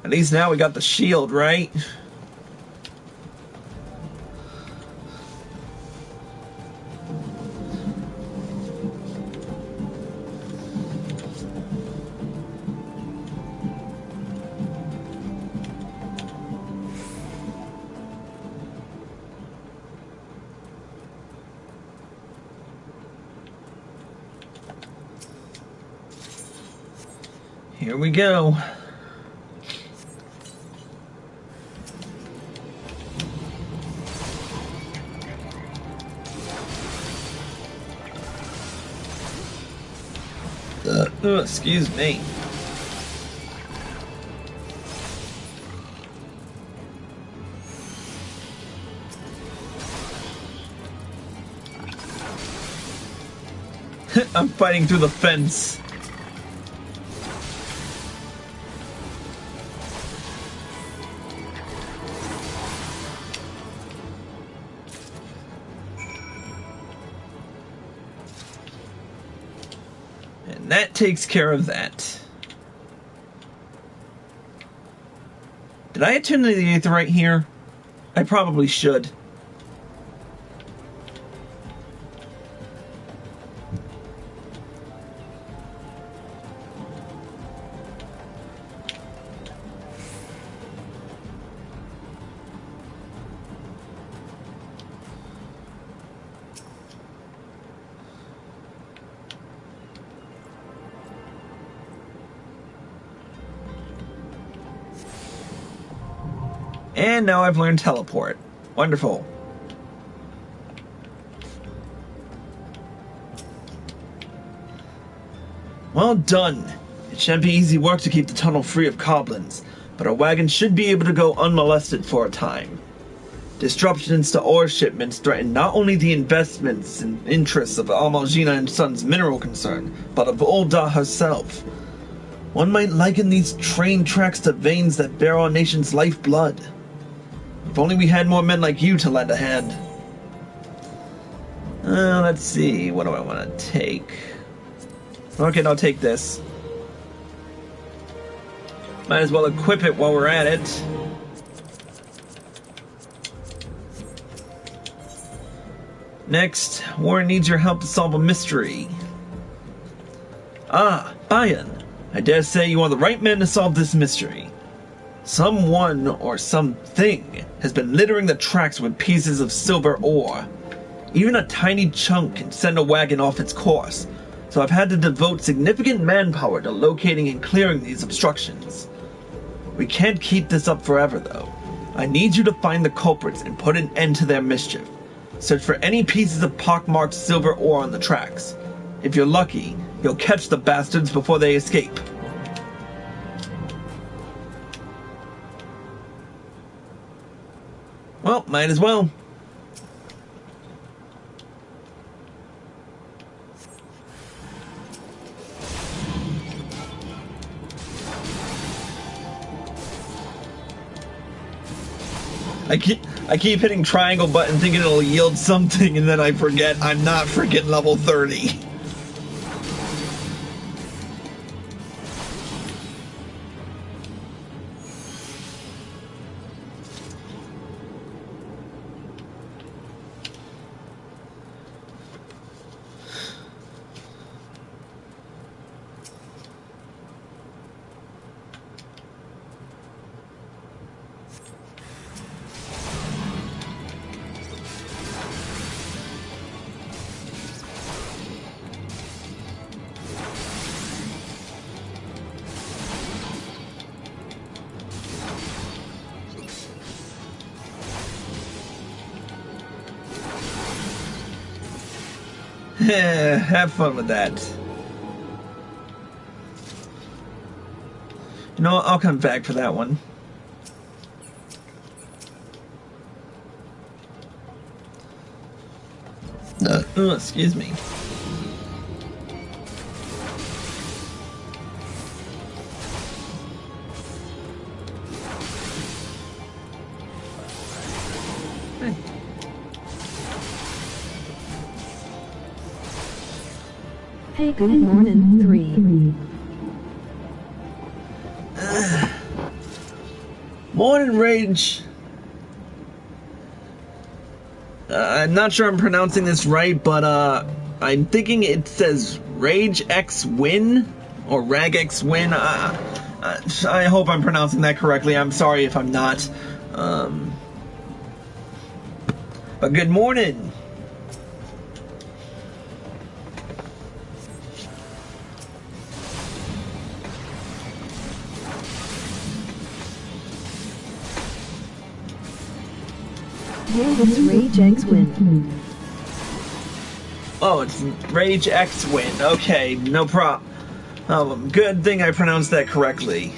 At least now we got the shield, right? Here we go. Excuse me. I'm fighting through the fence. And that takes care of that. Did I attune to the aetherite here? I probably should. And now I've learned teleport. Wonderful. Well done. It shan't be easy work to keep the tunnel free of goblins, but our wagon should be able to go unmolested for a time. Disruptions to ore shipments threaten not only the investments and interests of Amalgina and Sons mineral concern, but of Ulda herself. One might liken these train tracks to veins that bear our nation's lifeblood. If only we had more men like you to lend a hand. Let's see, what do I want to take? Okay, I'll take this. Might as well equip it while we're at it. Next, Warren needs your help to solve a mystery. Ah, Bayan. I dare say you are the right man to solve this mystery. Someone or something has been littering the tracks with pieces of silver ore. Even a tiny chunk can send a wagon off its course, so I've had to devote significant manpower to locating and clearing these obstructions. We can't keep this up forever, though. I need you to find the culprits and put an end to their mischief. Search for any pieces of pockmarked silver ore on the tracks. If you're lucky, you'll catch the bastards before they escape. Well, might as well. I keep hitting triangle button thinking it'll yield something, and then I forget I'm not freaking level 30. Have fun with that. You know, I'll come back for that one. Excuse me. Hey, good morning, 3. Morning, Rage. I'm not sure I'm pronouncing this right, but I'm thinking it says Rage X Win or Rag X Win. I hope I'm pronouncing that correctly. I'm sorry if I'm not. But good morning. Yeah, it's Rage X Win. Oh, it's Rage X Win. Okay, no problem. Good thing I pronounced that correctly.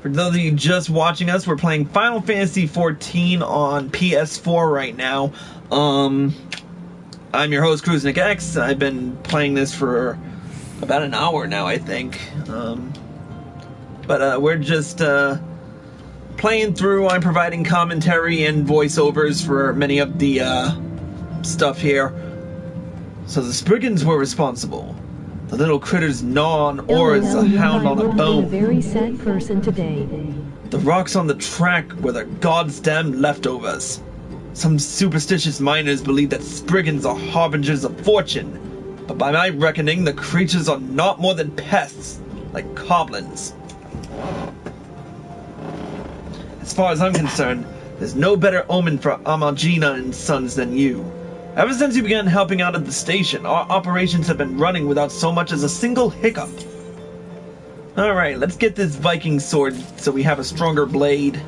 For those of you just watching us, we're playing Final Fantasy XIV on PS4 right now. I'm your host, Nick X. I've been playing this for about an hour now, I think. But we're just playing through. I'm providing commentary and voiceovers for many of the stuff here. So the Spriggans were responsible. The little critters gnaw on ore as a hound on a bone. A very sad person today. The rocks on the track were the goddamn leftovers. Some superstitious miners believe that Spriggans are harbingers of fortune. But by my reckoning, the creatures are not more than pests, like goblins. As far as I'm concerned, there's no better omen for Amalgina and Sons than you. Ever since you began helping out at the station, our operations have been running without so much as a single hiccup. Alright, let's get this Viking sword so we have a stronger blade.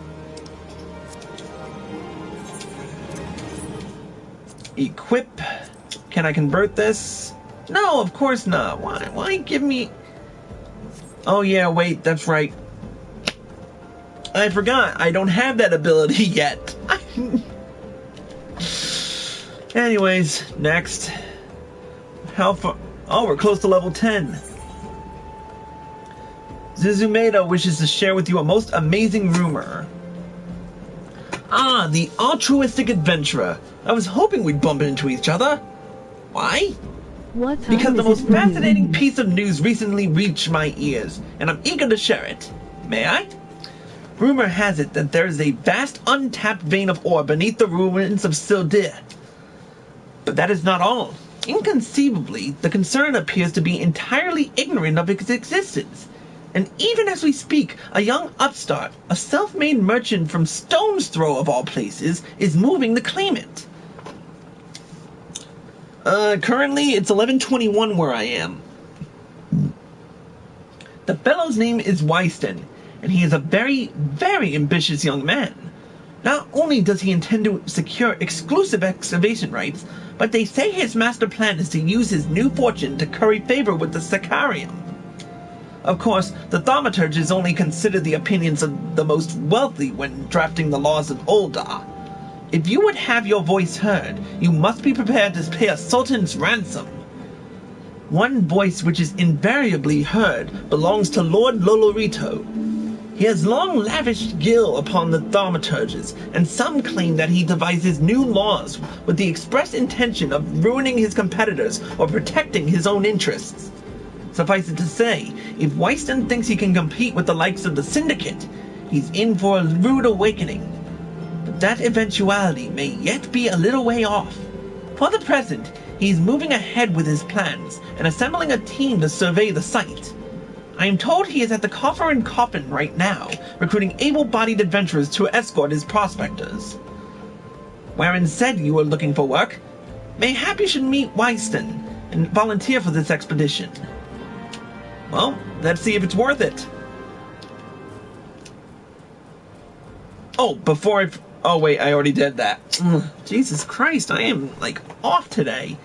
Equip. Can I convert this? No, of course not. Why give me... Oh yeah, wait, that's right. I forgot, I don't have that ability yet. Anyways, next. How far? Oh, we're close to level 10. Zuzumeda wishes to share with you a most amazing rumor. Ah, the altruistic adventurer. I was hoping we'd bump into each other. Why? What time Because the is most it for you? fascinating piece of news recently reached my ears, and I'm eager to share it. May I? Rumor has it that there is a vast untapped vein of ore beneath the ruins of Sildir. But that is not all. Inconceivably, the concern appears to be entirely ignorant of its existence. And even as we speak, a young upstart, a self-made merchant from Stone's Throw of all places, is moving to claim it. Currently, it's 11:21 where I am. The fellow's name is Wyston, and he is a very, very ambitious young man. Not only does he intend to secure exclusive excavation rights, but they say his master plan is to use his new fortune to curry favor with the Sicarium. Of course, the thaumaturges only consider the opinions of the most wealthy when drafting the laws of Uldar. If you would have your voice heard, you must be prepared to pay a sultan's ransom. One voice which is invariably heard belongs to Lord Lolorito. He has long lavished gil upon the thaumaturges, and some claim that he devises new laws with the express intention of ruining his competitors or protecting his own interests. Suffice it to say, if Wyston thinks he can compete with the likes of the Syndicate, he's in for a rude awakening. But that eventuality may yet be a little way off. For the present, he's moving ahead with his plans and assembling a team to survey the site. I am told he is at the Coffer and Coffin right now, recruiting able-bodied adventurers to escort his prospectors. Wherein said you were looking for work, mayhap you should meet Wyston and volunteer for this expedition. Well, let's see if it's worth it. Oh, oh wait, I already did that. Jesus Christ, I am, like, off today.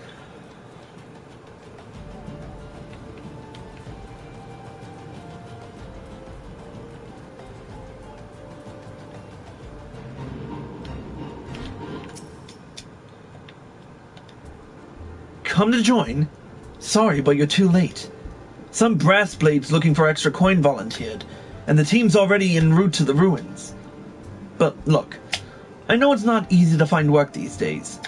Come to join? Sorry, but you're too late. Some brass blades looking for extra coin volunteered, and the team's already en route to the ruins. But look, I know it's not easy to find work these days.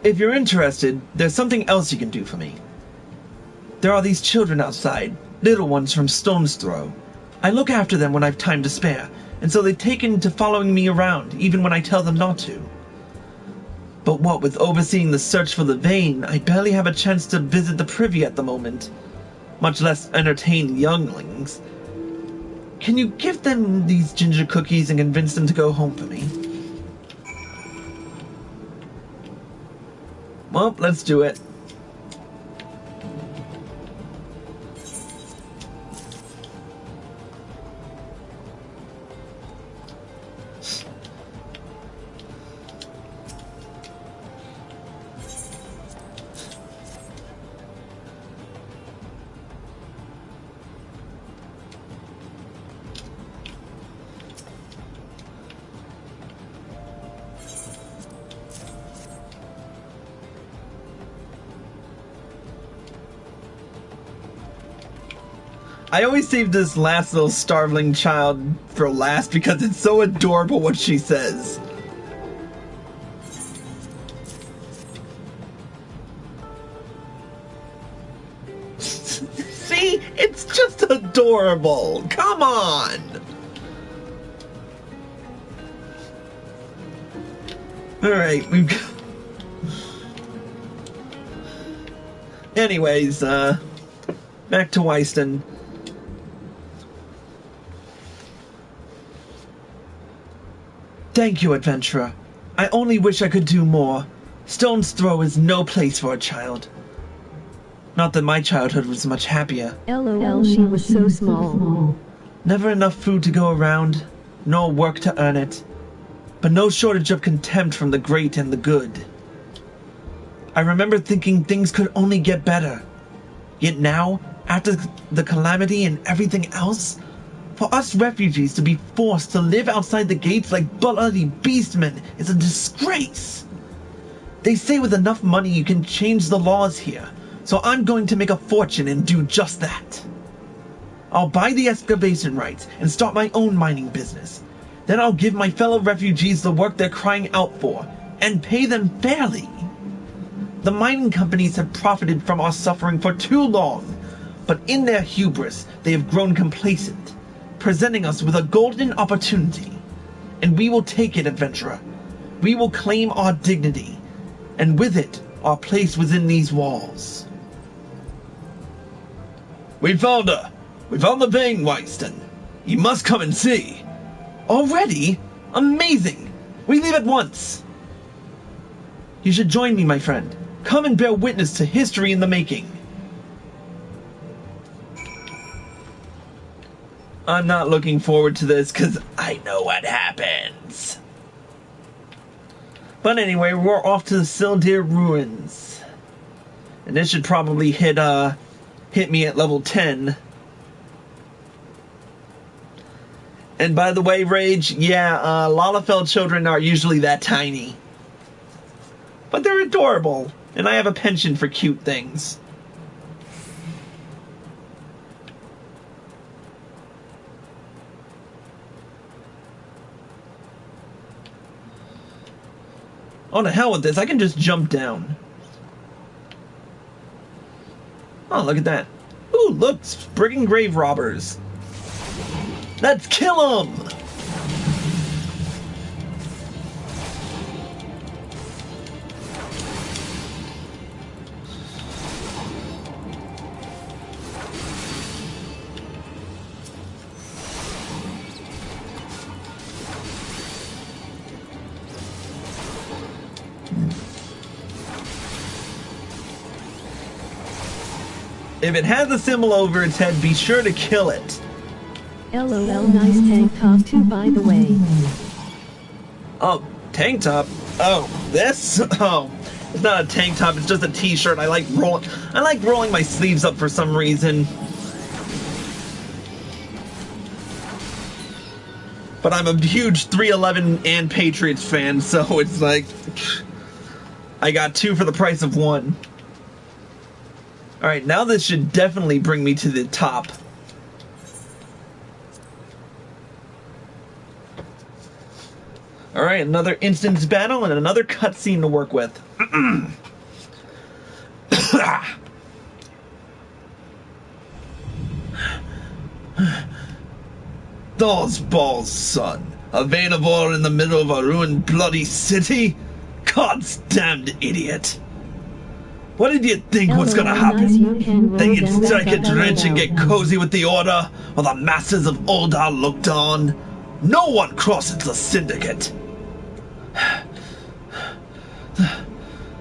If you're interested, there's something else you can do for me. There are these children outside, little ones from Stone's Throw. I look after them when I've time to spare, and so they've taken to following me around, even when I tell them not to. But what with overseeing the search for the vein, I barely have a chance to visit the privy at the moment, much less entertain younglings. Can you give them these ginger cookies and convince them to go home for me? Well, let's do it. I always save this last little starveling child for last because it's so adorable what she says. See? It's just adorable. Come on. Alright, we've got... Anyways, back to Wyston. Thank you, adventurer. I only wish I could do more. Stone's Throw is no place for a child. Not that my childhood was much happier. LOL, she was so small. Never enough food to go around, nor work to earn it, but no shortage of contempt from the great and the good. I remember thinking things could only get better. Yet now, after the calamity and everything else, for us refugees to be forced to live outside the gates like bloody beastmen is a disgrace. They say with enough money you can change the laws here, so I'm going to make a fortune and do just that. I'll buy the excavation rights and start my own mining business. Then I'll give my fellow refugees the work they're crying out for, and pay them fairly. The mining companies have profited from our suffering for too long, but in their hubris they have grown complacent, presenting us with a golden opportunity. And we will take it, adventurer. We will claim our dignity, and with it, our place within these walls. We found her! We found the Bayan. You must come and see. Already? Amazing! We leave at once! You should join me, my friend. Come and bear witness to history in the making. I'm not looking forward to this because I know what happens. But anyway, we're off to the Sildir Ruins. And this should probably hit me at level 10. And by the way, Rage, yeah, Lalafell children are usually that tiny. But they're adorable, and I have a penchant for cute things. Oh, to hell with this, I can just jump down. Oh, look at that. Ooh, look, Spriggan Grave Robbers. Let's kill them! If it has a symbol over its head, be sure to kill it. LOL, nice tank top too, by the way. Oh, tank top? Oh, this? Oh, it's not a tank top, it's just a t-shirt. I like rolling my sleeves up for some reason. But I'm a huge 311 and Patriots fan, so it's like I got two for the price of one. Alright, now this should definitely bring me to the top. Alright, another instance battle and another cutscene to work with. Those balls, son. A vein of ore in the middle of a ruined bloody city? God's damned idiot. What did you think was gonna happen? Think you'd strike a drench and get cozy with the Order, while the masters of Uldar looked on? No one crosses the Syndicate.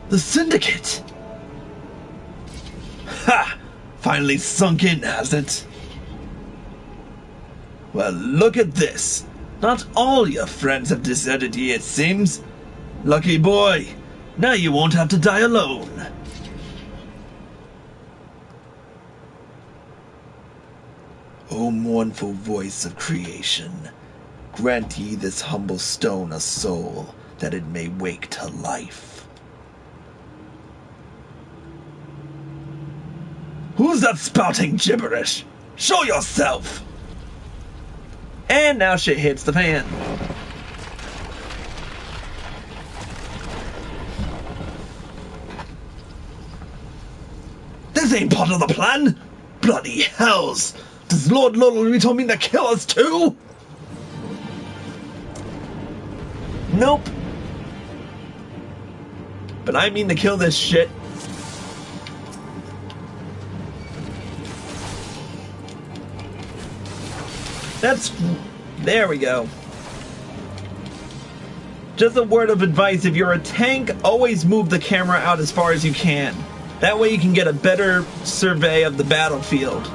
The Syndicate? Ha! Finally sunk in, has it? Well, look at this. Not all your friends have deserted ye, it seems. Lucky boy. Now you won't have to die alone. O mournful voice of creation, grant ye this humble stone a soul, that it may wake to life. Who's that spouting gibberish? Show yourself! And now shit hits the fan. This ain't part of the plan! Bloody hells! Does Lord Lolorito mean to kill us too? Nope. But I mean to kill this shit. There we go. Just a word of advice, if you're a tank, always move the camera out as far as you can. That way you can get a better survey of the battlefield.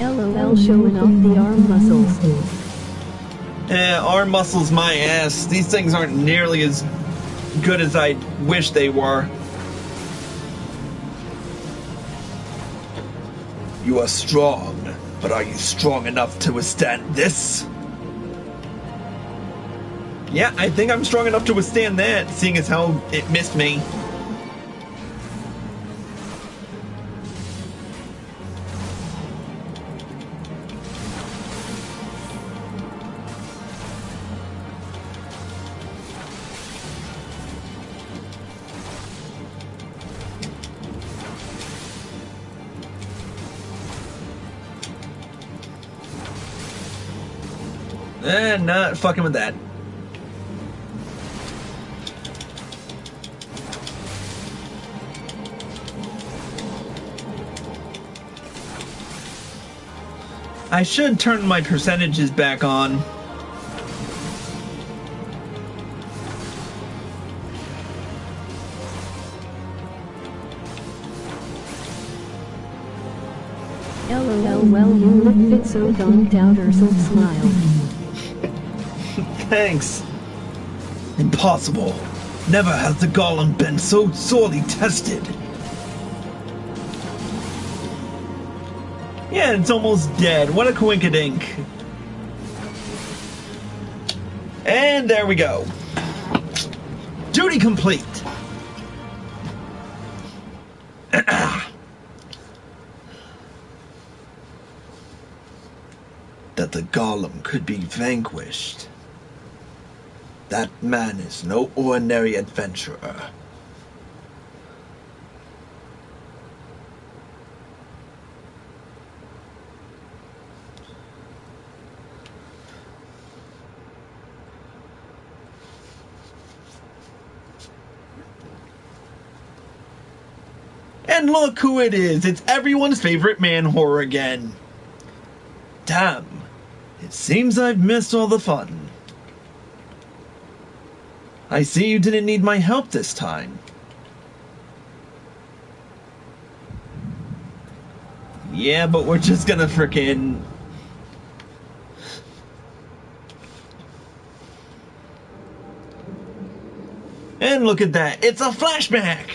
LOL showing off the arm muscles. Arm muscles my ass. These things aren't nearly as good as I wish they were. You are strong, but are you strong enough to withstand this? Yeah, I think I'm strong enough to withstand that, seeing as how it missed me. Not fucking with that. I should turn my percentages back on. LOL, well you look fit so donked out or so smile. Thanks. Impossible. Never has the golem been so sorely tested. Yeah, it's almost dead. What a coinkydink. And there we go. Duty complete. That the golem could be vanquished. That man is no ordinary adventurer. And look who it is! It's everyone's favorite man whore again. Damn, it seems I've missed all the fun. I see you didn't need my help this time. Yeah, but we're just gonna frickin'... And look at that, it's a flashback!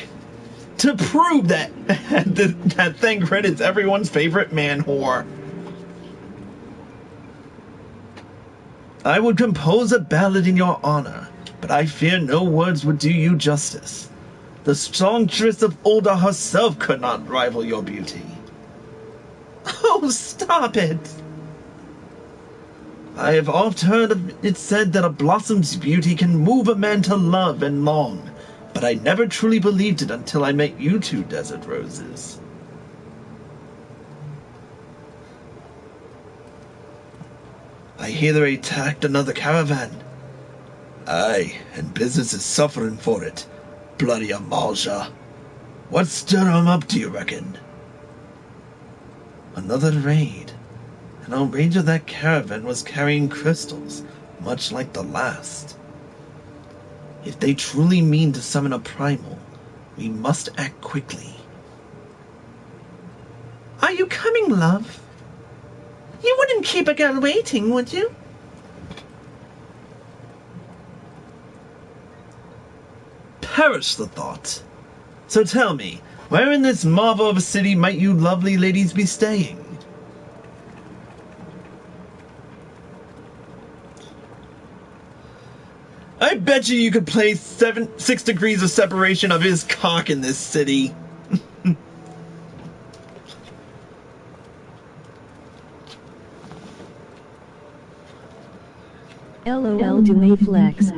To prove that that thing credits everyone's favorite man whore. I would compose a ballad in your honor, but I fear no words would do you justice. The songstress of Ulda herself could not rival your beauty. Oh, stop it! I have oft heard it said that a blossom's beauty can move a man to love and long, but I never truly believed it until I met you two desert roses. I hear they attacked another caravan. Aye, and business is suffering for it. Bloody Amalja. What stirred 'em up, do you reckon? Another raid. And our raid of that caravan was carrying crystals, much like the last. If they truly mean to summon a primal, we must act quickly. Are you coming, love? You wouldn't keep a girl waiting, would you? Perish the thought. So tell me, where in this marvel of a city might you lovely ladies be staying? I bet you could place 6 degrees of separation of his cock in this city. LOL do a flex.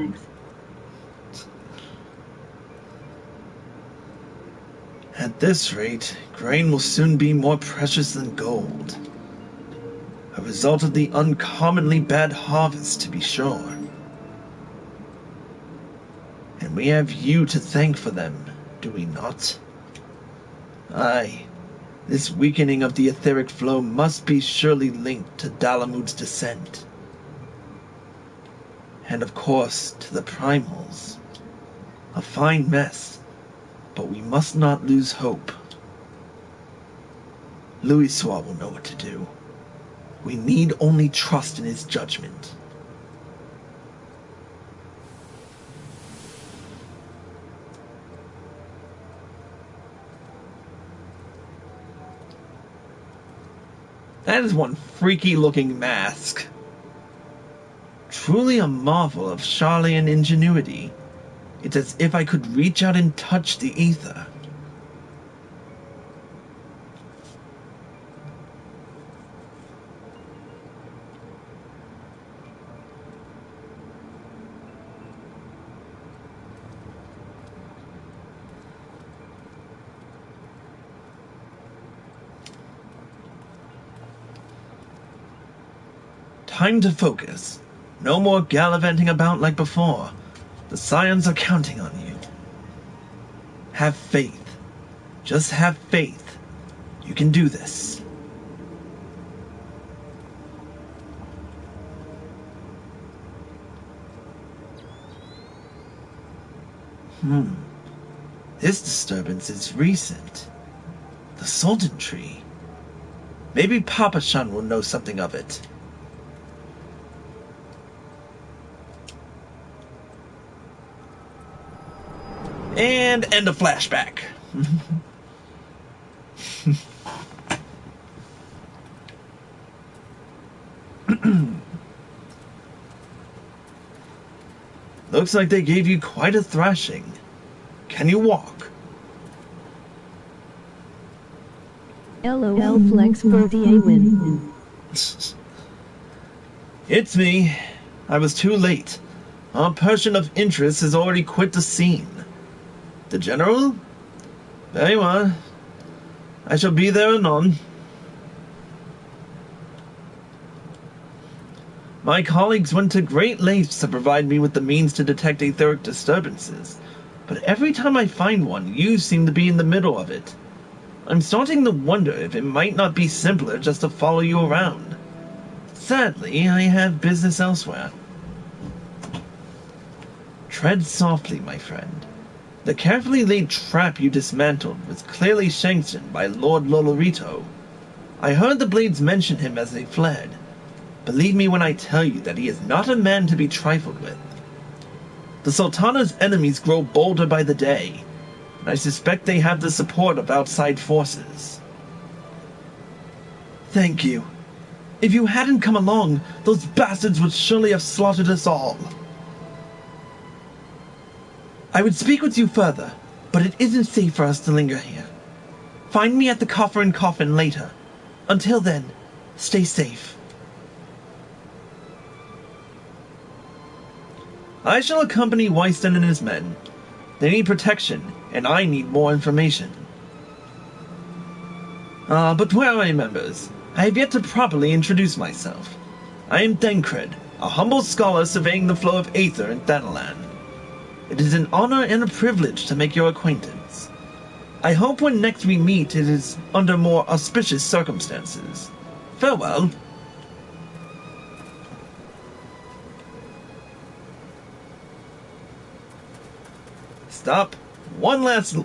At this rate, grain will soon be more precious than gold. A result of the uncommonly bad harvest, to be sure. And we have you to thank for them, do we not? Aye, this weakening of the etheric flow must be surely linked to Dalamud's descent. And of course, to the primals. A fine mess, but we must not lose hope. Louisoix will know what to do. We need only trust in his judgment. That is one freaky looking mask. Truly a marvel of Charlian ingenuity. It's as if I could reach out and touch the ether. Time to focus. No more gallivanting about like before. The Scions are counting on you. Have faith. Just have faith. You can do this. This disturbance is recent. The Sultan Tree. Maybe Papa Shan will know something of it. And end of flashback. Looks like they gave you quite a thrashing. Can you walk? LOL flex for the A-win. It's me. I was too late. Our person of interest has already quit the scene. The General? Very well. I shall be there anon. My colleagues went to great lengths to provide me with the means to detect etheric disturbances, but every time I find one, you seem to be in the middle of it. I'm starting to wonder if it might not be simpler just to follow you around. Sadly, I have business elsewhere. Tread softly, my friend. The carefully laid trap you dismantled was clearly sanctioned by Lord Lolorito. I heard the Blades mention him as they fled. Believe me when I tell you that he is not a man to be trifled with. The Sultana's enemies grow bolder by the day, and I suspect they have the support of outside forces. Thank you. If you hadn't come along, those bastards would surely have slaughtered us all. I would speak with you further, but it isn't safe for us to linger here. Find me at the Coffer and Coffin later. Until then, stay safe. I shall accompany Weiston and his men. They need protection, and I need more information. But where are my members? I have yet to properly introduce myself. I am Thancred, a humble scholar surveying the flow of aether in Thanalan. It is an honor and a privilege to make your acquaintance. I hope when next we meet it is under more auspicious circumstances. Farewell. Stop. One last...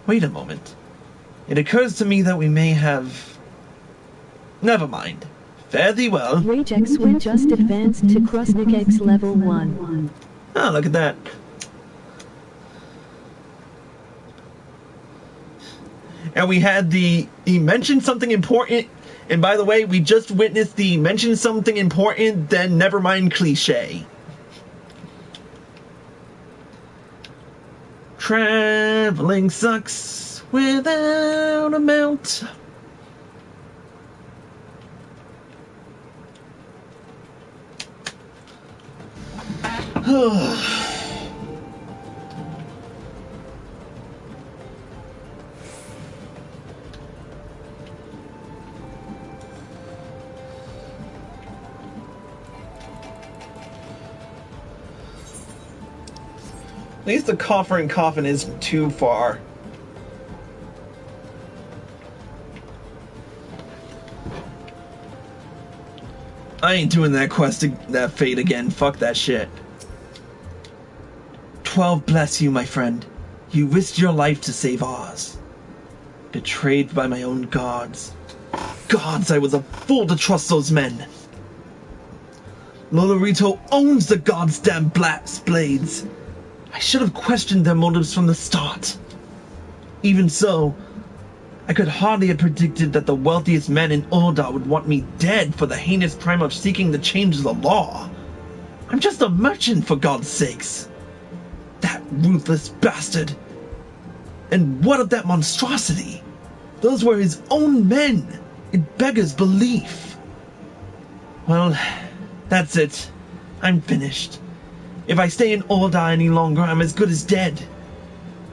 wait a moment. It occurs to me that we may have... Never mind. Fare thee well. Rage X Win just advanced to Krusnik X level 1. Oh, look at that. And we had he mentioned something important, and by the way, we just witnessed the mention something important, then never mind cliche. Traveling sucks without a mount. At least the Coffer and Coffin isn't too far. I ain't doing that that fate again. Fuck that shit. 12 bless you, my friend. You risked your life to save ours. Betrayed by my own gods. Gods, I was a fool to trust those men. Lolorito owns the gods' damn blast blades. I should have questioned their motives from the start. Even so, I could hardly have predicted that the wealthiest man in Ul'dah would want me dead for the heinous crime of seeking to change the law. I'm just a merchant, for God's sakes. That ruthless bastard. And what of that monstrosity? Those were his own men. It beggars belief. Well, that's it. I'm finished. If I stay in Ul'dah any longer, I'm as good as dead.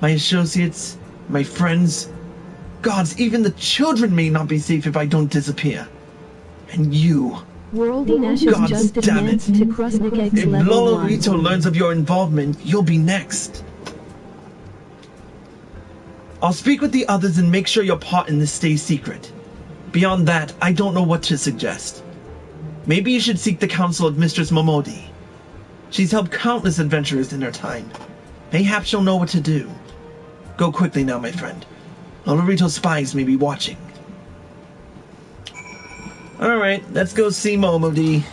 My associates, my friends, gods, even the children may not be safe if I don't disappear. And you, Worldy Nash's God just damn advanced it. to Krosnik X If level 1. Lolorito learns of your involvement, you'll be next. I'll speak with the others and make sure your part in this stays secret. Beyond that, I don't know what to suggest. Maybe you should seek the counsel of Mistress Momodi. She's helped countless adventurers in her time. Mayhap she'll know what to do. Go quickly now, my friend. Lolorito's spies may be watching. Alright, let's go see Momodi.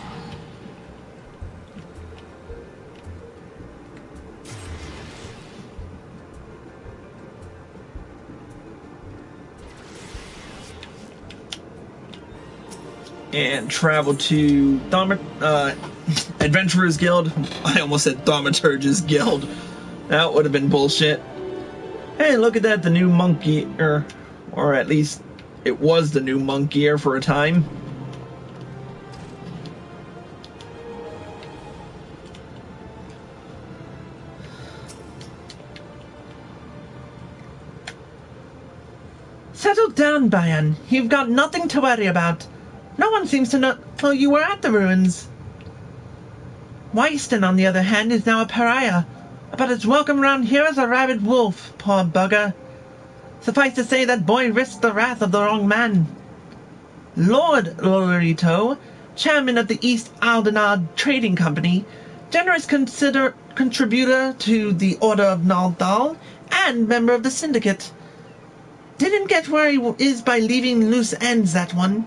And travel to Adventurers Guild. I almost said Thaumaturge's Guild. That would have been bullshit. Hey, look at that, the new monk gear. Or at least it was the new monk gear for a time. Settle down, Bayan. You've got nothing to worry about. No one seems to know you were at the ruins. Wyston, on the other hand, is now a pariah, but is welcome round here as a rabid wolf, poor bugger. Suffice to say, that boy risked the wrath of the wrong man. Lord Lolorito, chairman of the East Aldenard Trading Company, generous contributor to the Order of Naldal, and member of the Syndicate. Didn't get where he is by leaving loose ends, that one.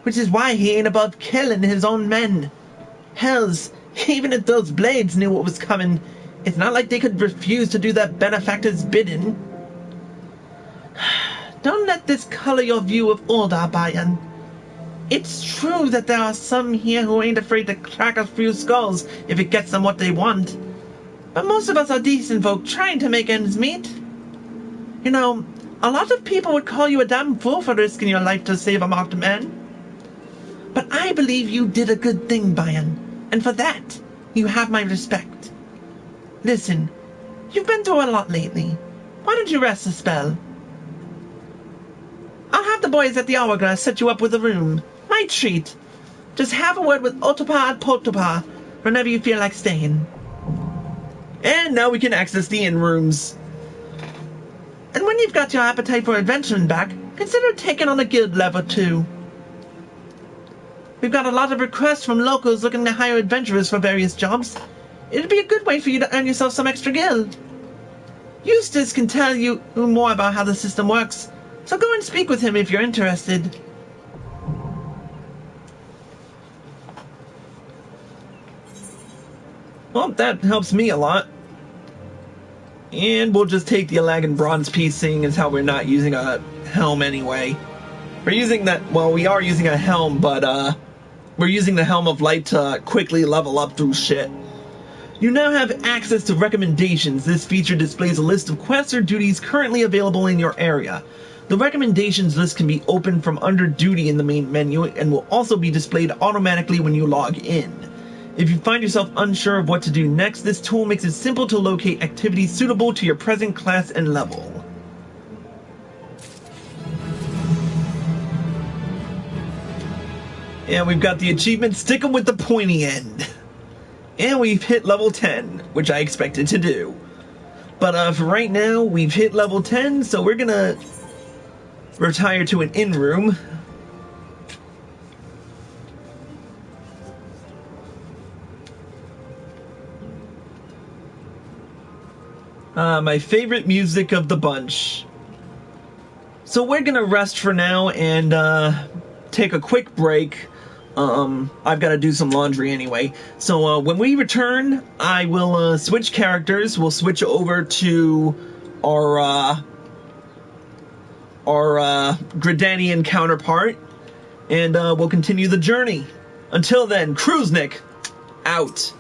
Which is why he ain't above killing his own men. Hells, even if those blades knew what was coming, it's not like they could refuse to do their benefactor's bidding. Don't let this color your view of Ul'dah, Bayan. It's true that there are some here who ain't afraid to crack a few skulls if it gets them what they want. But most of us are decent folk trying to make ends meet. You know, a lot of people would call you a damn fool for risking your life to save a marked man. But I believe you did a good thing, Bayan, and for that, you have my respect. Listen, you've been through a lot lately. Why don't you rest a spell? I'll have the boys at the Hourglass set you up with a room. My treat. Just have a word with Otopa Potopa whenever you feel like staying. And now we can access the inn rooms. And when you've got your appetite for adventuring back, consider taking on a guild level too. We've got a lot of requests from locals looking to hire adventurers for various jobs. It'd be a good way for you to earn yourself some extra guild. Eustace can tell you more about how the system works, so go and speak with him if you're interested. Well, that helps me a lot. And we'll just take the Alagan Bronze piece, seeing as how we're not using a helm anyway. We're using that, well, we are using a helm, but we're using the Helm of Light to quickly level up through shit. You now have access to recommendations. This feature displays a list of quests or duties currently available in your area. The recommendations list can be opened from under duty in the main menu and will also be displayed automatically when you log in. If you find yourself unsure of what to do next, this tool makes it simple to locate activities suitable to your present class and level. And we've got the achievement, Stick 'em with the pointy end. And we've hit level 10, which I expected to do. But for right now, we've hit level 10, so we're gonna retire to an inn room. My favorite music of the bunch. So we're gonna rest for now and take a quick break. I've got to do some laundry anyway. So when we return, I will switch characters. We'll switch over to our Gridanian counterpart, and we'll continue the journey. Until then, Cruisnik, out.